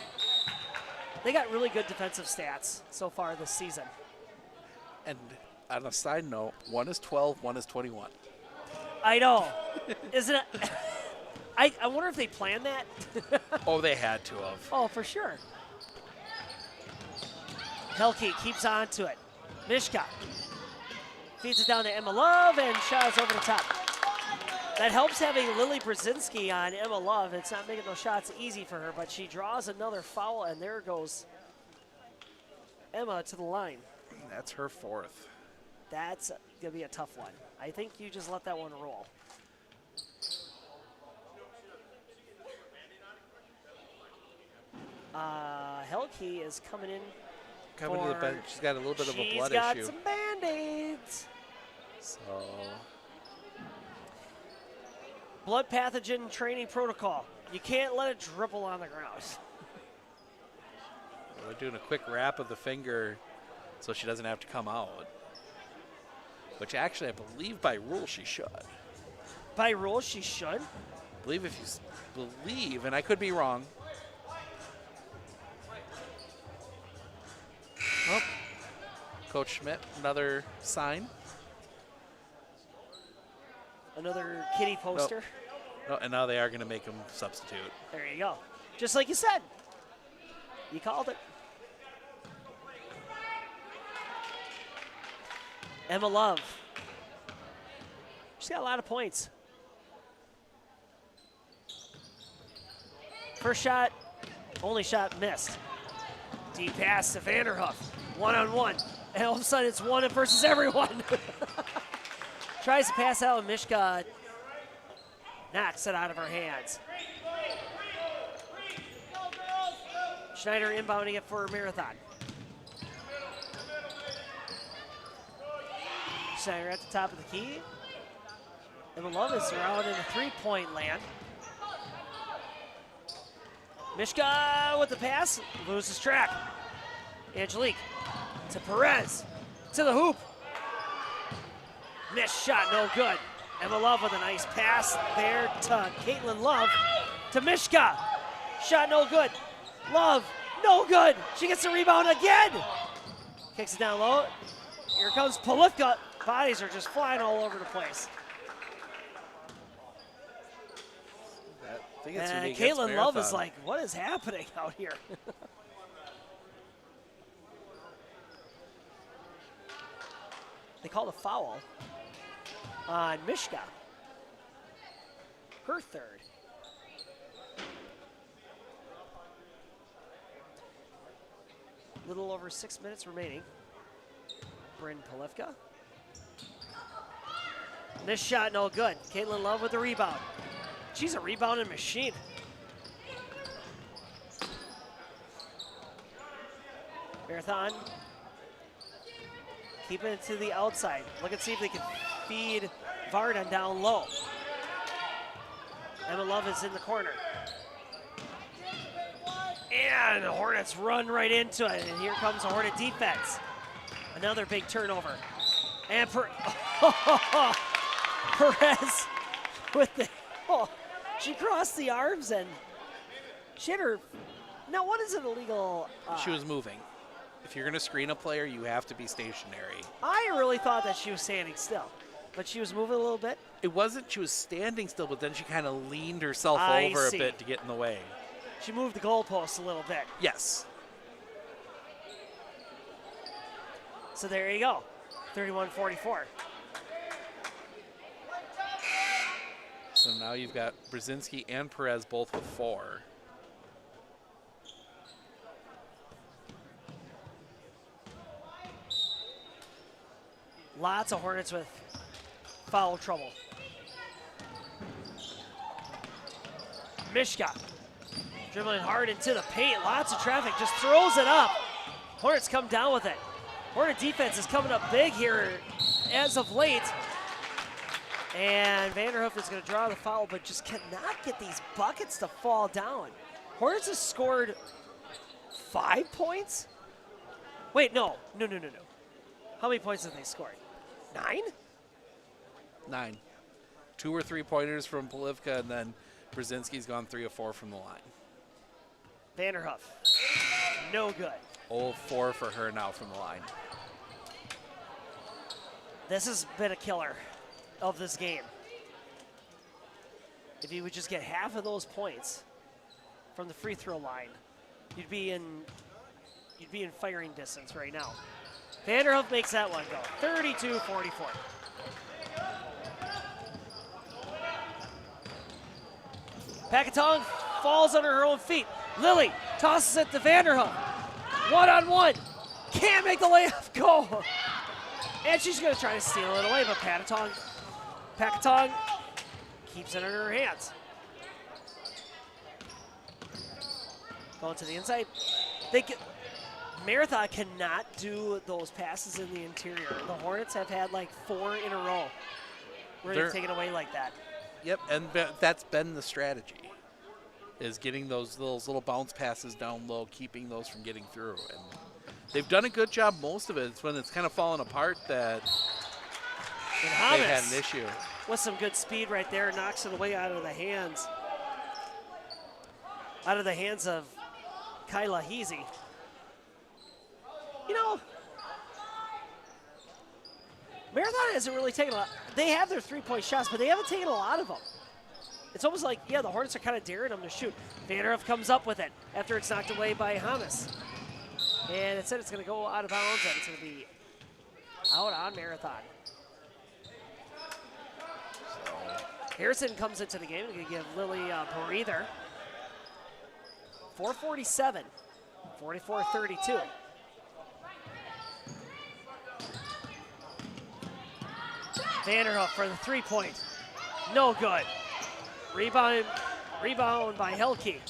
They got really good defensive stats so far this season. And on a side note, one is 12, one is 21. I know. Isn't it? I wonder if they planned that. Oh, they had to have. Oh, for sure. Helke keeps on to it. Mishka feeds it down to Emma Love, and shots over the top. That helps having Lily Brzezinski on Emma Love. It's not making those shots easy for her, but she draws another foul, and there goes Emma to the line. That's her fourth. That's going to be a tough one. I think you just let that one roll. Helke is coming in. Coming to the bench. She's got a little bit of a blood issue. She's got issue. some Band-Aids. So, blood pathogen training protocol. You can't let it dribble on the ground. they're doing a quick wrap of the finger so she doesn't have to come out. Which actually, I believe by rule she should. By rule, she should? I believe if you believe, and I could be wrong. Oh, Coach Schmidt, another sign. Another kitty poster. No, and now they are going to make him substitute. There you go. Just like you said. You called it. Emma Love. She's got a lot of points. First shot, only shot missed. Deep pass to Vanderhoof. One-on-one. And all of a sudden it's one versus everyone. Tries to pass out, and Mishka knocks it out of her hands. Schneider inbounding it for Marathon. Schneider at the top of the key. Emma Love is around in the three-point land. Mishka with the pass, loses track. Angelique to Perez, to the hoop. Missed shot, no good. Emma Love with a nice pass there to Caitlin Love, to Mishka. Shot no good. Love, no good. She gets the rebound again. Kicks it down low. Here comes Polifka. Bodies are just flying all over the place. And Caitlin Love is like, what is happening out here? They called a foul on Mishka. Her third. Little over 6 minutes remaining. Bryn Polifka. This shot no good. Caitlin Love with the rebound. She's a rebounding machine. Marathon keeping it to the outside. Look and see if they can feed Varda down low. Emma Love is in the corner. And the Hornets run right into it. And here comes the Hornet defense. Another big turnover. And Perez with the, she crossed the arms and she hit her. Now, what is an illegal? She was moving. If you're going to screen a player, you have to be stationary. I really thought that she was standing still, but she was moving a little bit. It wasn't, she was standing still, but then she kind of leaned herself over a bit to get in the way. She moved the goalpost a little bit. Yes. So there you go, 31-44. So now you've got Brzezinski and Perez both with 4. Lots of Hornets with foul trouble. Mishka dribbling hard into the paint. Lots of traffic, just throws it up. Hornets come down with it. Hornet defense is coming up big here as of late. And Vanderhoof is going to draw the foul, but just cannot get these buckets to fall down. Hornets has scored 5 points? Wait, no. How many points have they scored? 9? 9. 2 or 3 pointers from Polivka, and then Brzezinski's gone 3 of 4 from the line. Vanderhoof, no good. 0 of 4 for her now from the line. This has been a killer of this game. If you would just get half of those points from the free throw line, you'd be in firing distance right now. Vanderhoof makes that one go. 32-44. Packatong falls under her own feet. Lily tosses it to Vanderhoof. One-on-one. Can't make the layup go. And she's going to try to steal it away, but Packatong keeps it in her hands. Going to the inside. Marathon cannot do those passes in the interior. The Hornets have had like 4 in a row where they've taken away like that. Yep, and that's been the strategy, is getting those little bounce passes down low, keeping those from getting through. And they've done a good job most of it. It's when it's kind of fallen apart that they've had an issue. With some good speed right there, knocks it away out of the hands of Kyla Heasy. You know, Marathon hasn't really taken a lot. They have their three-point shots, but they haven't taken a lot of them. It's almost like, yeah, the Hornets are kind of daring them to shoot. Vanderhoof comes up with it after it's knocked away by Hamas. And it said it's going to go out of bounds, and it's going to be out on Marathon. Harrison comes into the game and going to give Lily a breather. 4:47, 44-32. Vanderhoof for the three-point. No good. Rebound by Helke.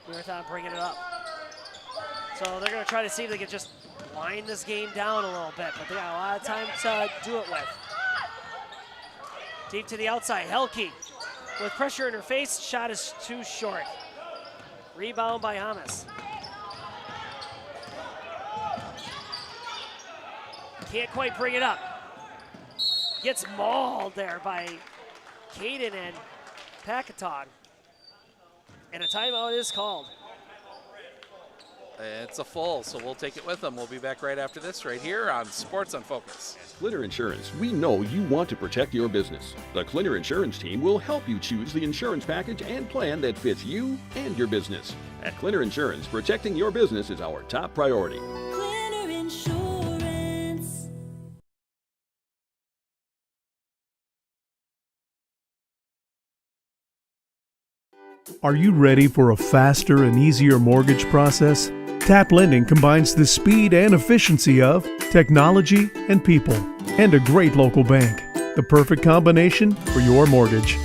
Marathon bringing it up. So they're going to try to see if they can just wind this game down a little bit, but they got a lot of time to do it with. Deep to the outside, Helke with pressure in her face, shot is too short. Rebound by Hamas. Can't quite bring it up. Gets mauled there by Caden and Packatong. And a timeout is called. It's a full, so we'll take it with them. We'll be back right after this, right here on Sports on Focus. Clinner Insurance, we know you want to protect your business. The Clinner Insurance team will help you choose the insurance package and plan that fits you and your business. At Clinner Insurance, protecting your business is our top priority. Clinner Insurance. Are you ready for a faster and easier mortgage process? Tap Lending combines the speed and efficiency of technology and people, and a great local bank. The perfect combination for your mortgage.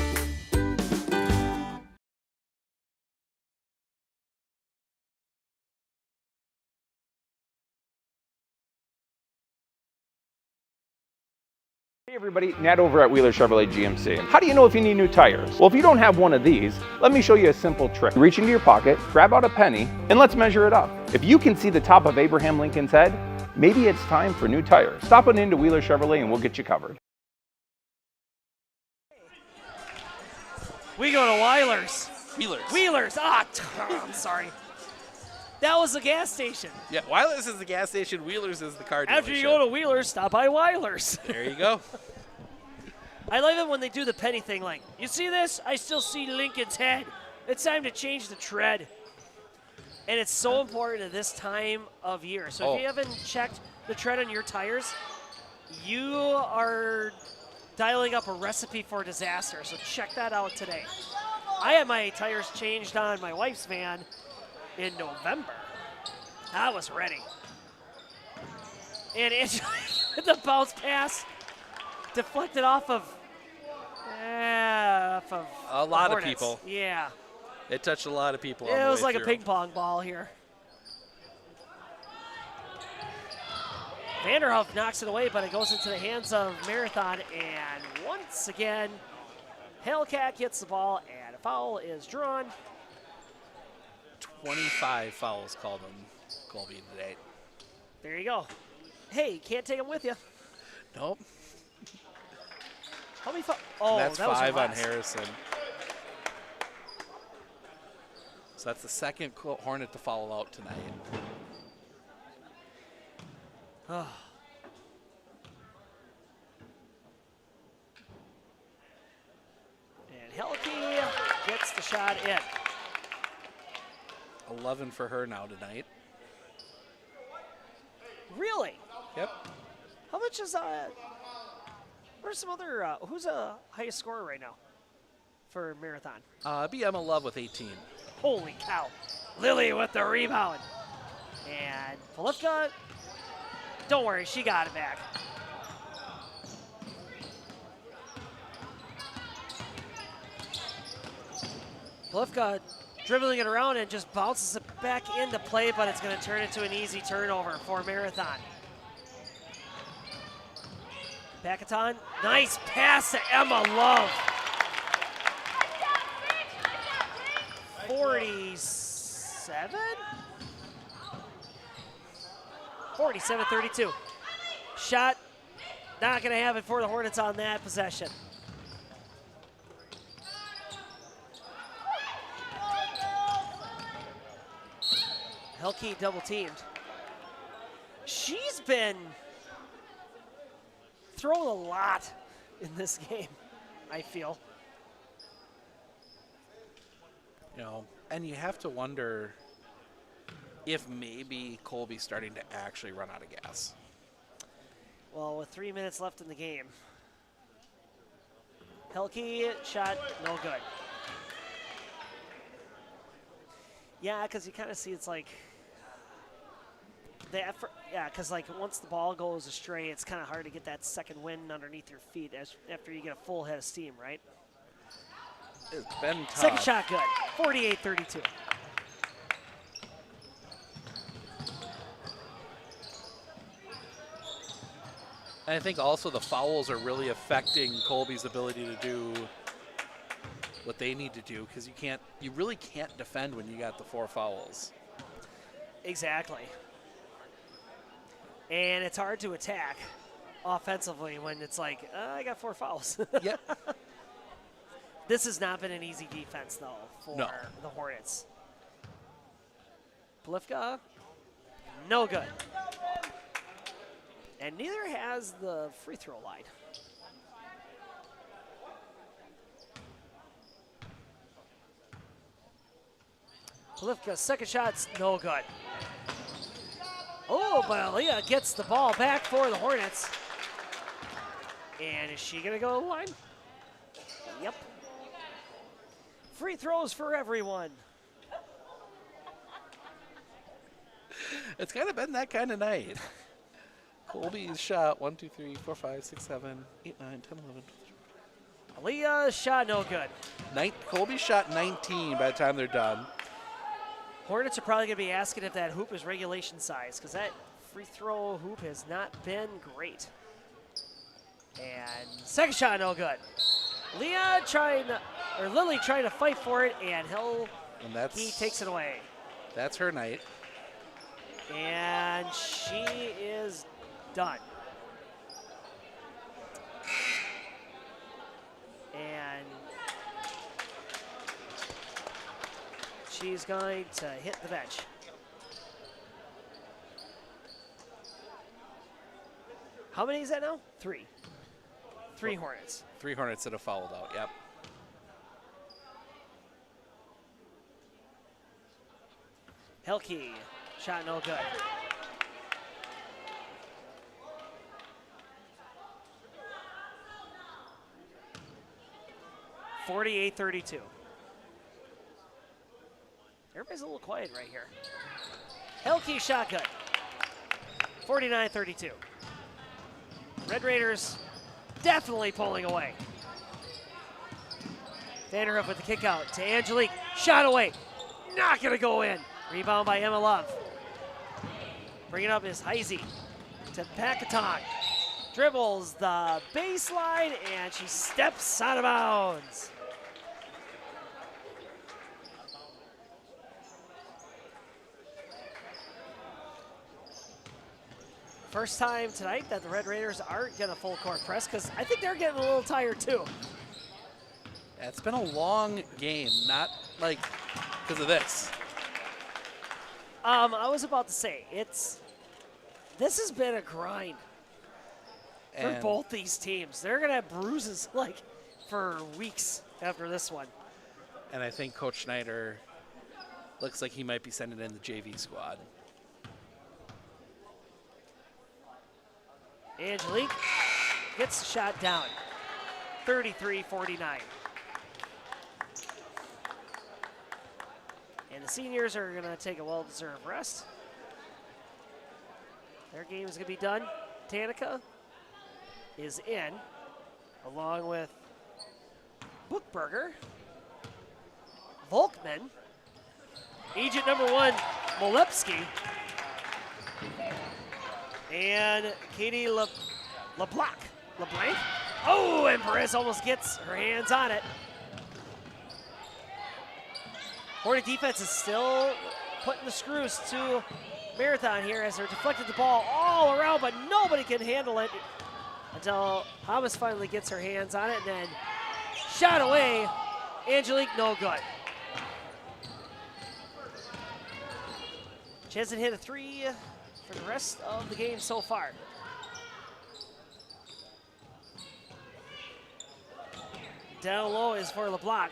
Hey everybody, Nat over at Wheeler Chevrolet GMC. How do you know if you need new tires? Well, if you don't have one of these, let me show you a simple trick. Reach into your pocket, grab out a penny, and let's measure it up. If you can see the top of Abraham Lincoln's head, maybe it's time for new tires. Stop on into Wheeler Chevrolet and we'll get you covered. We go to Wheeler's. Wheeler's. I'm sorry. That was the gas station. Yeah, Wheeler's is the gas station. Wheeler's is the car dealership. After you go to Wheeler's, stop by Wheeler's. There you go. I love it when they do the penny thing, like, you see this? I still see Lincoln's head. It's time to change the tread. And it's so important at this time of year. So if you haven't checked the tread on your tires, you are dialing up a recipe for disaster. So check that out today. I had my tires changed on my wife's van in November. I was ready. And the bounce pass deflected off of a lot Hornets. of people. Yeah. It touched a lot of people. It was like a ping pong ball here. Vanderhoof knocks it away, but it goes into the hands of Marathon. And once again, Hellcat gets the ball, and a foul is drawn. 25 fouls called on Colby today. There you go. Hey, can't take them with you. Nope. How many Oh, that's that was 5 on last. Harrison. So that's the second Hornet to foul out tonight. And Helke gets the shot in. 11 for her now tonight. Really? Yep. How much is where's some other who's a highest scorer right now for Marathon? It'd be Emma Love with 18. Holy cow. Lily with the rebound. And Polifka, don't worry, she got it back. Polifka dribbling it around and just bounces it back into play, but it's going to turn into an easy turnover for Marathon. Pacaton, nice pass to Emma Love. 47? 47-32. Shot, not going to have it for the Hornets on that possession. Helke double teamed. She's been throwing a lot in this game, I feel. You know, and you have to wonder if maybe Colby's starting to actually run out of gas. Well, with 3 minutes left in the game. Helke shot, no good. Yeah, because you kind of see it's like the effort. Yeah, because like once the ball goes astray, it's kind of hard to get that second wind underneath your feet after you get a full head of steam, right? It's been tough. Second shot good, 48-32. And I think also the fouls are really affecting Colby's ability to do what they need to do, because you really can't defend when you got the 4 fouls. Exactly. And it's hard to attack offensively when it's like, I got 4 fouls. Yep. This has not been an easy defense, though, for the Hornets. Polifka, no good. And neither has the free throw line. Polifka's second shot's no good. Oh, but Aaliyah gets the ball back for the Hornets. And is she gonna go to the line? Yep. Free throws for everyone. It's kind of been that kind of night. Colby's shot 1, 2, 3, 4, 5, 6, 7, 8, 9, 10, 11. Aaliyah's shot no good. Colby shot 19 by the time they're done. Hornets are probably going to be asking if that hoop is regulation size, because that free throw hoop has not been great. And second shot no good. Lily trying to fight for it, and he takes it away. That's her night. And she is done. And she's going to hit the bench. How many is that now? 3. 3 Hornets. 3 Hornets that have fouled out, yep. Helke, shot no good. (48-32). Everybody's a little quiet right here. Helke shot good. 49-32. Red Raiders definitely pulling away. Vanderhoof with the kick out to Angelique. Shot away. Not going to go in. Rebound by Emma Love. Bringing up is Heisey to Pacaton. Dribbles the baseline, and she steps out of bounds. First time tonight that the Red Raiders aren't going to full court press because I think they're getting a little tired too. Yeah, it's been a long game, not like because of this. I was about to say, this has been a grind for And both these teams. They're going to have bruises like for weeks after this one. And I think Coach Schneider looks like he might be sending in the JV squad. Angelique gets the shot down, 33-49. And the seniors are going to take a well-deserved rest. Their game is going to be done. Tanica is in, along with Bookberger, Volkman, agent number 1, Molepsky, and Katie LeBlanc. Oh, and Perez almost gets her hands on it. Hornet defense is still putting the screws to Marathon here as they're deflected the ball all around, but nobody can handle it until Thomas finally gets her hands on it, and then shot away. Angelique, no good. She hasn't hit a three for the rest of the game so far. Down low is for LeBlanc.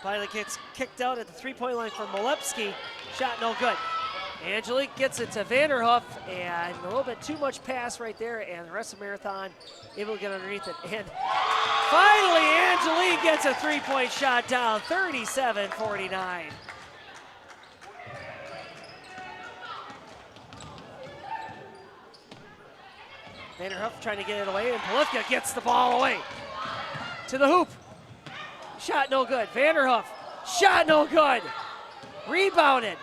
Finally gets kicked out at the three-point line for Molepsky. Shot no good. Angelique gets it to Vanderhoof, and a little bit too much pass right there, and the rest of Marathon able to get underneath it. And finally, Angelique gets a three-point shot down, 37-49. Vanderhoof trying to get it away, and Polifka gets the ball away to the hoop. Shot no good. Vanderhoof, shot no good. Rebounded.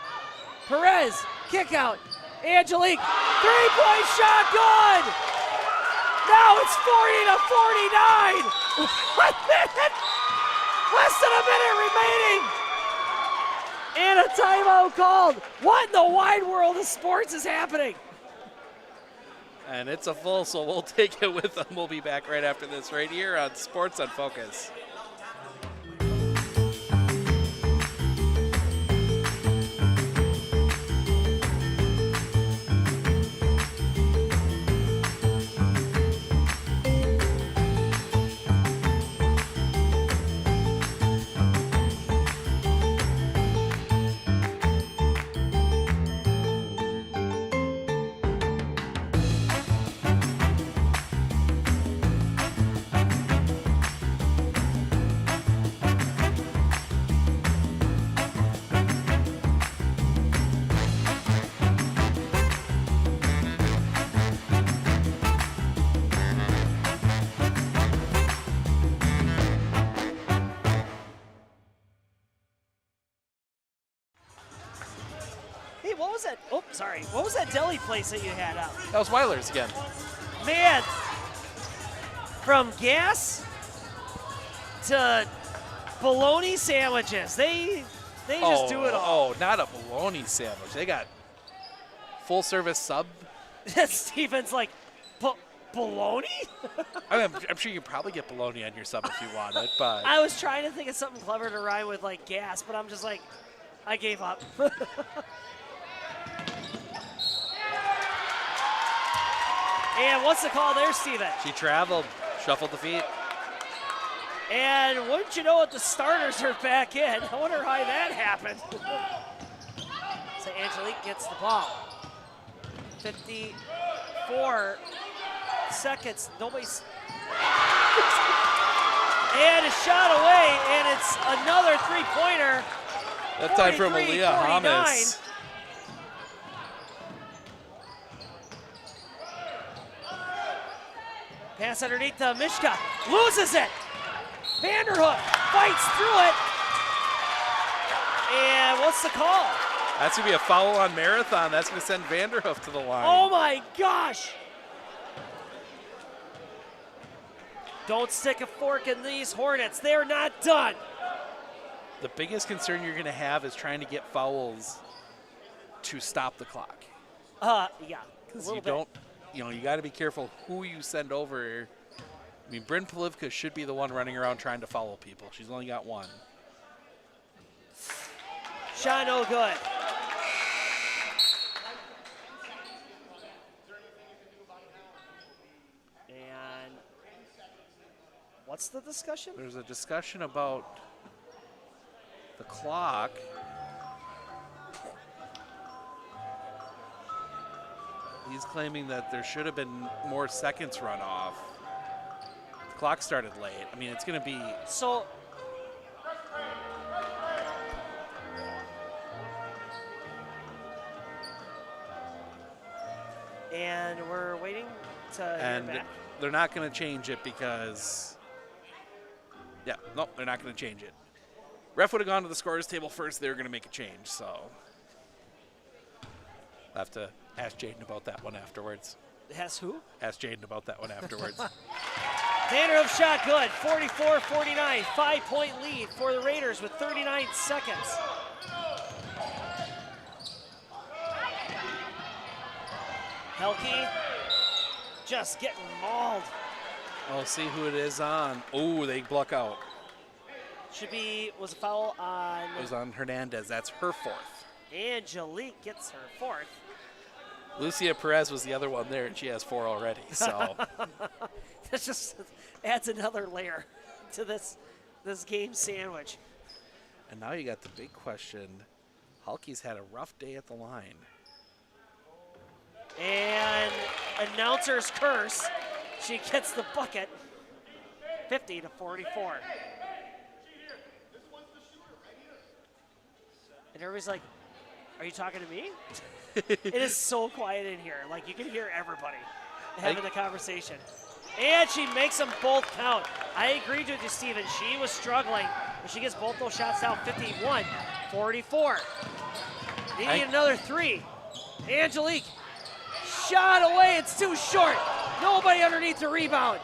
Perez, kick out. Angelique, three-point shot good. Now it's 40-49. Less than a minute remaining. And a timeout called. What in the wide world of sports is happening? And it's a full, so we'll take it with them. We'll be back right after this right here on Sports on Focus. What was that deli place that you had out? That was Weiler's again. Man, from gas to bologna sandwiches, they just do it all. Oh, not a bologna sandwich. They got full service sub. Steven's like, bologna? I mean, I'm sure you could probably get bologna on your sub if you wanted, but I was trying to think of something clever to rhyme with like gas, but I'm just like, I gave up. And what's the call there, Steven? she traveled, shuffled the feet. And wouldn't you know it, the starters are back in. I wonder how that happened. So Angelique gets the ball. 54 seconds. Nobody's. And a shot away, and it's another three-pointer. That time from Aaliyah Hamas. Pass underneath to Mishka, loses it. Vanderhoof fights through it. And what's the call? That's going to be a foul on Marathon. That's going to send Vanderhoof to the line. Oh my gosh. Don't stick a fork in these Hornets. They're not done. The biggest concern you're going to have is trying to get fouls to stop the clock. Yeah. Because you don't, you got to be careful who you send over. I mean, Bryn Polivka should be the one running around trying to follow people. She's only got one. Shot no good. And what's the discussion? There's a discussion about the clock. He's claiming that there should have been more seconds run off. The clock started late. I mean, it's going to be... So... And we're waiting to hear back. They're not going to change it because... Yeah, no, they're not going to change it. Ref would have gone to the scorer's table first. They were going to make a change, so... I'll have to ask Jaden about that one afterwards. Ask who? Ask Jaden about that one afterwards. Vanderhoof shot good, 44-49, 5-point lead for the Raiders with 39 seconds. Helke just getting mauled. Oh, see who it is on. Oh, they block out. Was a foul on... It was on Hernandez. That's her fourth. Angelique gets her fourth. Lucia Perez was the other one there, and she has 4 already. So That just adds another layer to this game sandwich. And now you got the big question. Hulky's had a rough day at the line. And announcer's curse. She gets the bucket. 50-44. And everybody's like, are you talking to me? It is so quiet in here. Like, you can hear everybody having the conversation. And she makes them both count. I agreed with you, Steven. She was struggling, but she gets both those shots down. 51-44. They need another 3. Angelique, shot away. It's too short. Nobody underneath the rebound.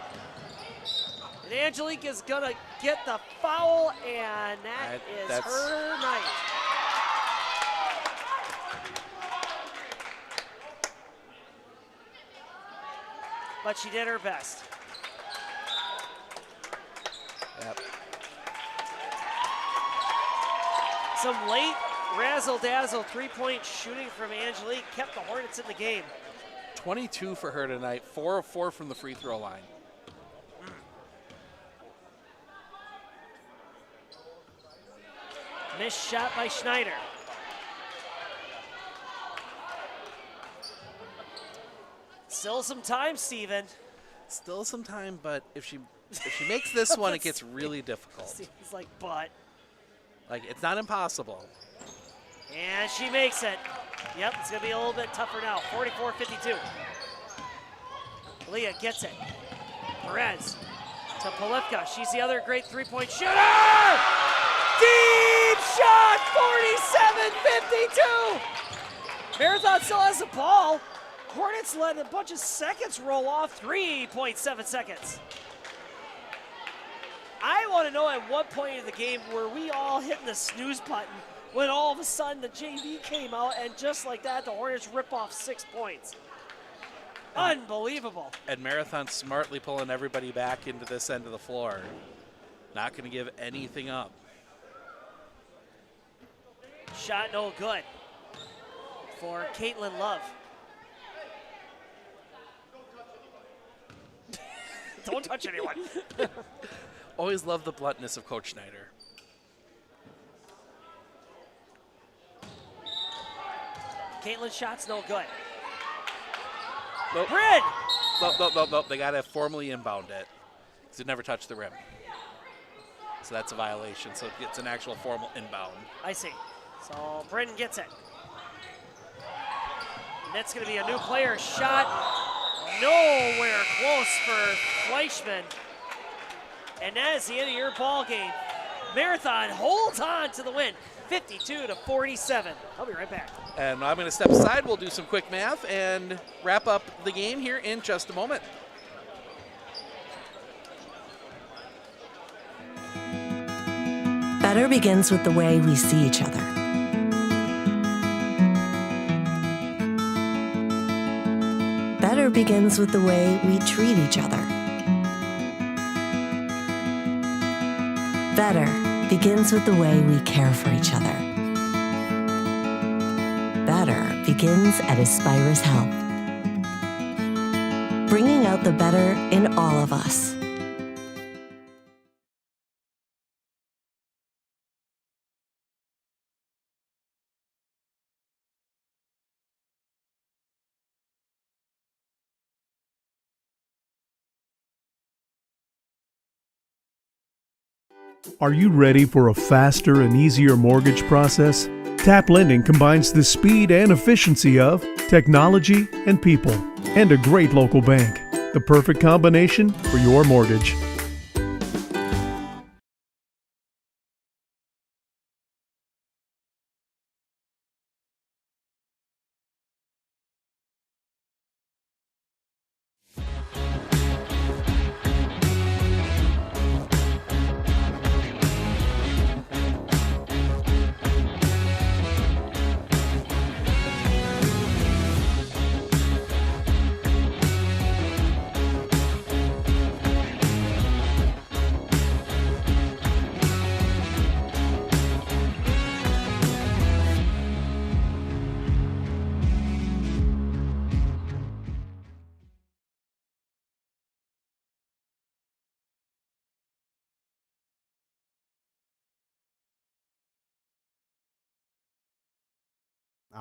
And Angelique is going to get the foul, and that's her night. But she did her best. Yep. Some late razzle-dazzle three-point shooting from Angelique kept the Hornets in the game. 22 for her tonight, 4 of 4 from the free throw line. Missed shot by Schneider. Still some time, Steven. Still some time, but if she makes this one, it gets really difficult. Steven's like, but. Like, it's not impossible. And she makes it. Yep, it's going to be a little bit tougher now. 44-52. Leah gets it. Perez to Polivka. She's the other great three-point shooter. Deep shot, 47-52. Marathon still has the ball. Hornets let a bunch of seconds roll off. 3.7 seconds. I want to know at what point in the game were we all hitting the snooze button when all of a sudden the JV came out and just like that, the Hornets rip off 6 points. Unbelievable. And Marathon smartly pulling everybody back into this end of the floor. Not going to give anything up. Shot no good for Caitlin Love. Don't touch anyone. Always love the bluntness of Coach Schneider. Caitlin's shot's no good. Nope. Bryn! Nope. They got to formally inbound it because it never touched the rim. So that's a violation. So it's an actual formal inbound. I see. So Bryn gets it. And that's going to be a new player shot. Nowhere close for Fleischman. And that is the end of your ball game. Marathon holds on to the win, 52-47. I'll be right back. And I'm going to step aside. We'll do some quick math and wrap up the game here in just a moment. Better begins with the way we see each other. Better begins with the way we treat each other. Better begins with the way we care for each other. Better begins at Aspirus Health, bringing out the better in all of us. Are you ready for a faster and easier mortgage process? Tap Lending combines the speed and efficiency of technology and people, and a great local bank. The perfect combination for your mortgage.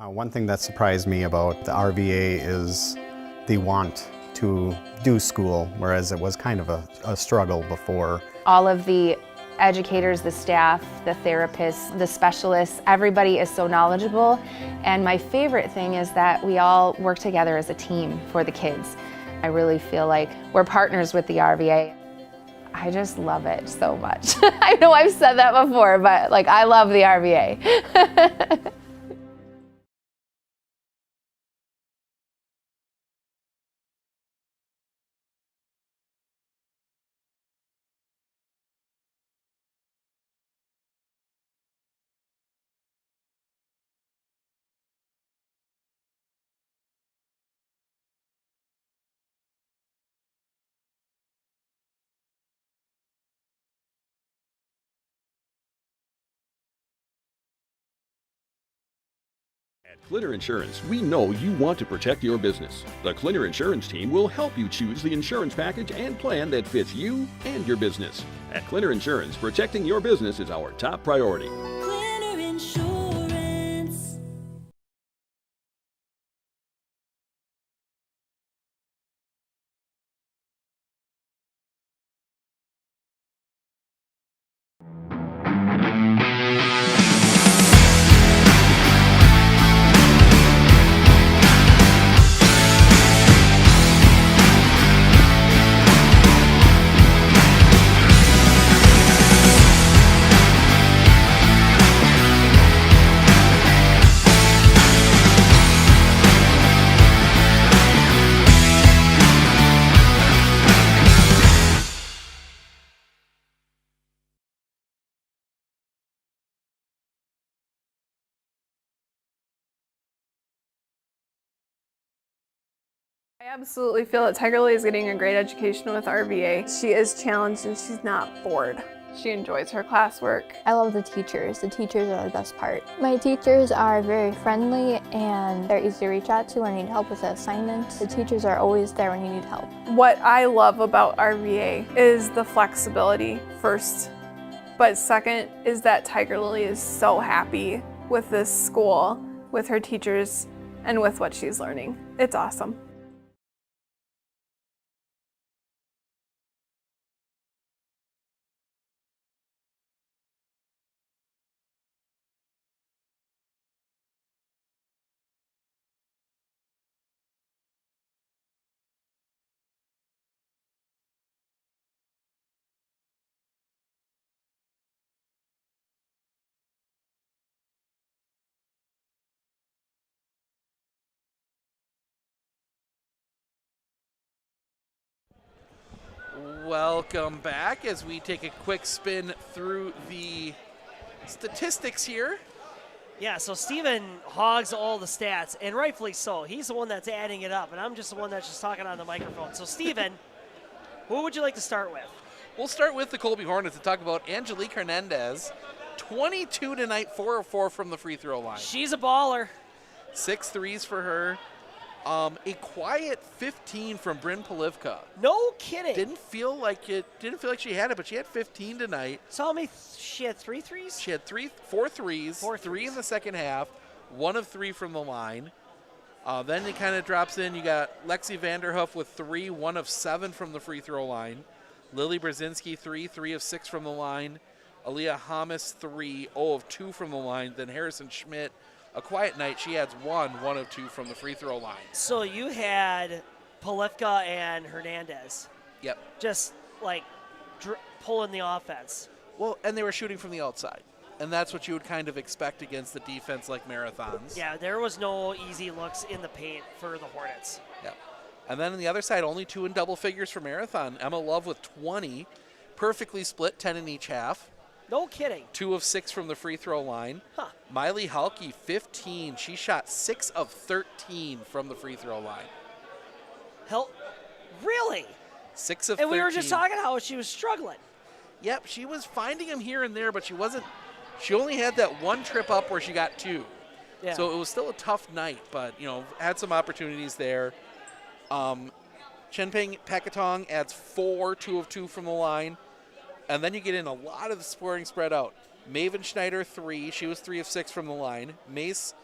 One thing that surprised me about the RVA is the want to do school, whereas it was kind of a struggle before. All of the educators, the staff, the therapists, the specialists, everybody is so knowledgeable. And my favorite thing is that we all work together as a team for the kids. I really feel like we're partners with the RVA. I just love it so much. I know I've said that before, but like I love the RVA. At Clinner Insurance, we know you want to protect your business. The Clinner Insurance team will help you choose the insurance package and plan that fits you and your business. At Clinner Insurance, protecting your business is our top priority. Clinner Insurance. I absolutely feel that Tiger Lily is getting a great education with RVA. She is challenged and she's not bored. She enjoys her classwork. I love the teachers. The teachers are the best part. My teachers are very friendly and they're easy to reach out to when you need help with an assignment. The teachers are always there when you need help. What I love about RVA is the flexibility first, but second is that Tiger Lily is so happy with this school, with her teachers, and with what she's learning. It's awesome. Welcome back as we take a quick spin through the statistics here Yeah, so Steven hogs all the stats, and rightfully so. He's the one that's adding it up, and I'm just the one that's just talking on the microphone. So, Steven, who would you like to start with? We'll start with the Colby Hornets to talk about Angelique Hernandez. 22 tonight, 4 of 4 from the free throw line. She's a baller. 6 threes for her. A quiet 15 from Bryn Polivka. No kidding. Didn't feel like she had it, but she had 15 tonight. Tell me she had 3 threes? She had 4 threes, 3 in the second half, 1 of 3 from the line. Then it kind of drops in. You got Lexi Vanderhoof with 3, 1 of 7 from the free throw line. Lily Brzezinski, 3 of 6 from the line. Aaliyah Hamas, 3, 0 of 2 from the line. Then Harrison Schmidt, a quiet night. She adds 1 of 2 from the free throw line. So you had Polivka and Hernandez. Yep. Just like pulling the offense. Well, and they were shooting from the outside. And that's what you would kind of expect against the defense like Marathons. Yeah, there was no easy looks in the paint for the Hornets. Yep. And then on the other side, only 2 in double figures for Marathon. Emma Love with 20, perfectly split, 10 in each half. No kidding. 2 of 6 from the free throw line. Huh. Miley Halke, 15. She shot 6 of 13 from the free throw line. Really? 6 of 13. And we were just talking how she was struggling. Yep, she was finding them here and there, but she only had that 1 trip up where she got 2. Yeah. So it was still a tough night, but, had some opportunities there. Chenping Pakatong adds 4, 2 of 2 from the line. And then you get in a lot of the scoring spread out. Maven Schneider, 3. She was 3 of 6 from the line. Mace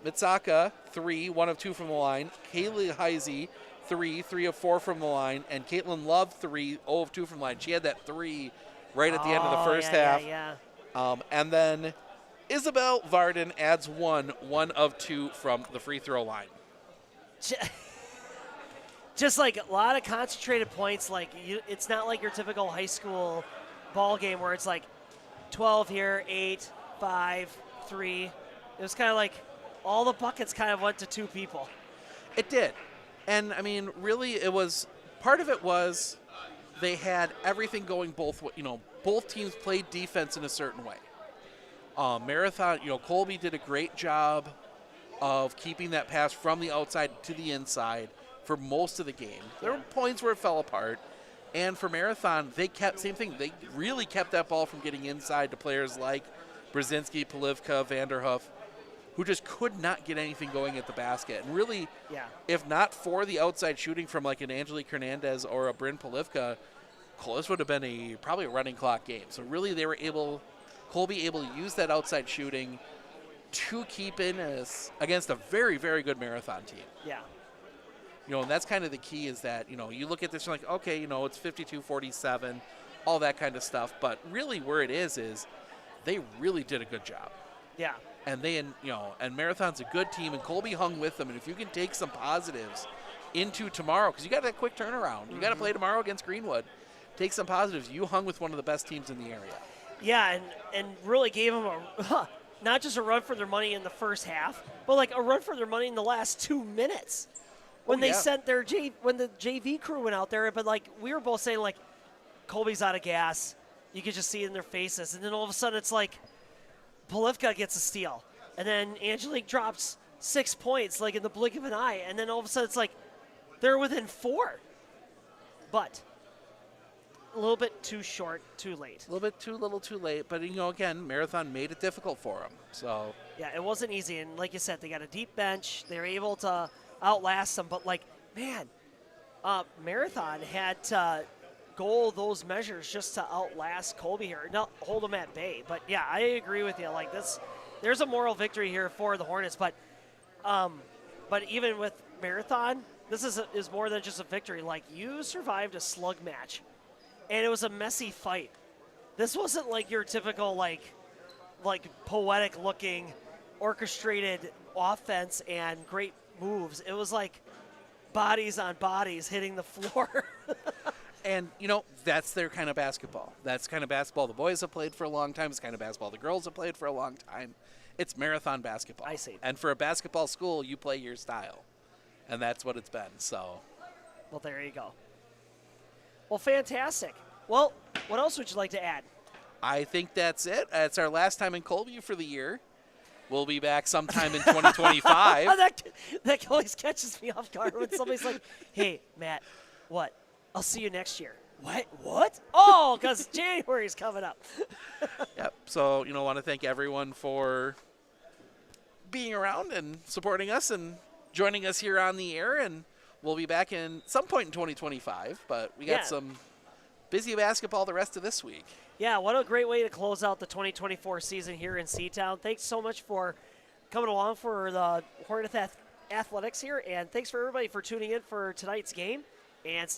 Mitsaka, 3, 1 of 2 from the line. Kaylee Heisey, 3 of 4 from the line. And Caitlin Love, 3, 0 of 2 from the line. She had that 3 right at the end of the first half. Yeah. And then Isabel Varden adds 1 of 2 from the free throw line. Just like a lot of concentrated points. It's not like your typical high school ball game where it's like 12 here, 8, 5, 3. It was kind of like all the buckets kind of went to 2 people. It did. And, I mean, really part of it was they had everything going both teams played defense in a certain way. Marathon, Colby did a great job of keeping that pass from the outside to the inside for most of the game. There were points where it fell apart. And for Marathon, same thing. They really kept that ball from getting inside to players like Brzezinski, Polivka, Vanderhoof, who just could not get anything going at the basket. And really, if not for the outside shooting from like an Angelique Hernandez or a Bryn Polivka, this would have been probably a running clock game. So really they were Colby able to use that outside shooting to keep in against a very, very good Marathon team. Yeah. And that's kind of the key is that, you look at this and you're like, okay, it's 52-47, all that kind of stuff. But really where it is they really did a good job. Yeah. And and Marathon's a good team, and Colby hung with them. And if you can take some positives into tomorrow, because you got that quick turnaround. You got to play tomorrow against Greenwood. Take some positives. You hung with one of the best teams in the area. Yeah, and really gave them not just a run for their money in the first half, but like a run for their money in the last 2 minutes. When they sent when the JV crew went out there, but like we were both saying, like Colby's out of gas. You could just see it in their faces, and then all of a sudden it's like Polivka gets a steal, and then Angelique drops 6 points like in the blink of an eye, and then all of a sudden it's like they're within 4, but a little bit too short, too late. A little bit too little, too late, but again, Marathon made it difficult for them. So yeah, it wasn't easy, and like you said, they got a deep bench. They were able to outlast them, but Marathon had to go those measures just to outlast Colby here, not hold them at bay. But yeah, I agree with you. Like this, there's a moral victory here for the Hornets, but even with Marathon, this is more than just a victory. Like you survived a slug match, and it was a messy fight. This wasn't like your typical like poetic looking, orchestrated offense and great moves. It was like bodies on bodies hitting the floor. And, that's their kind of basketball. That's kind of basketball the boys have played for a long time. It's kind of basketball the girls have played for a long time. It's Marathon basketball. I see. And for a basketball school, you play your style. And that's what it's been. So, well, there you go. Well, fantastic. Well, what else would you like to add? I think that's it. It's our last time in Colby for the year. We'll be back sometime in 2025. that always catches me off guard when somebody's like, hey, Matt, what? I'll see you next year. What? Oh, because January's coming up. Yep. So, want to thank everyone for being around and supporting us and joining us here on the air. And we'll be back in some point in 2025. But we got some busy basketball the rest of this week. Yeah, what a great way to close out the 2024 season here in Seatown. Thanks so much for coming along for the Hornet Athletics here. And thanks for everybody for tuning in for tonight's game. And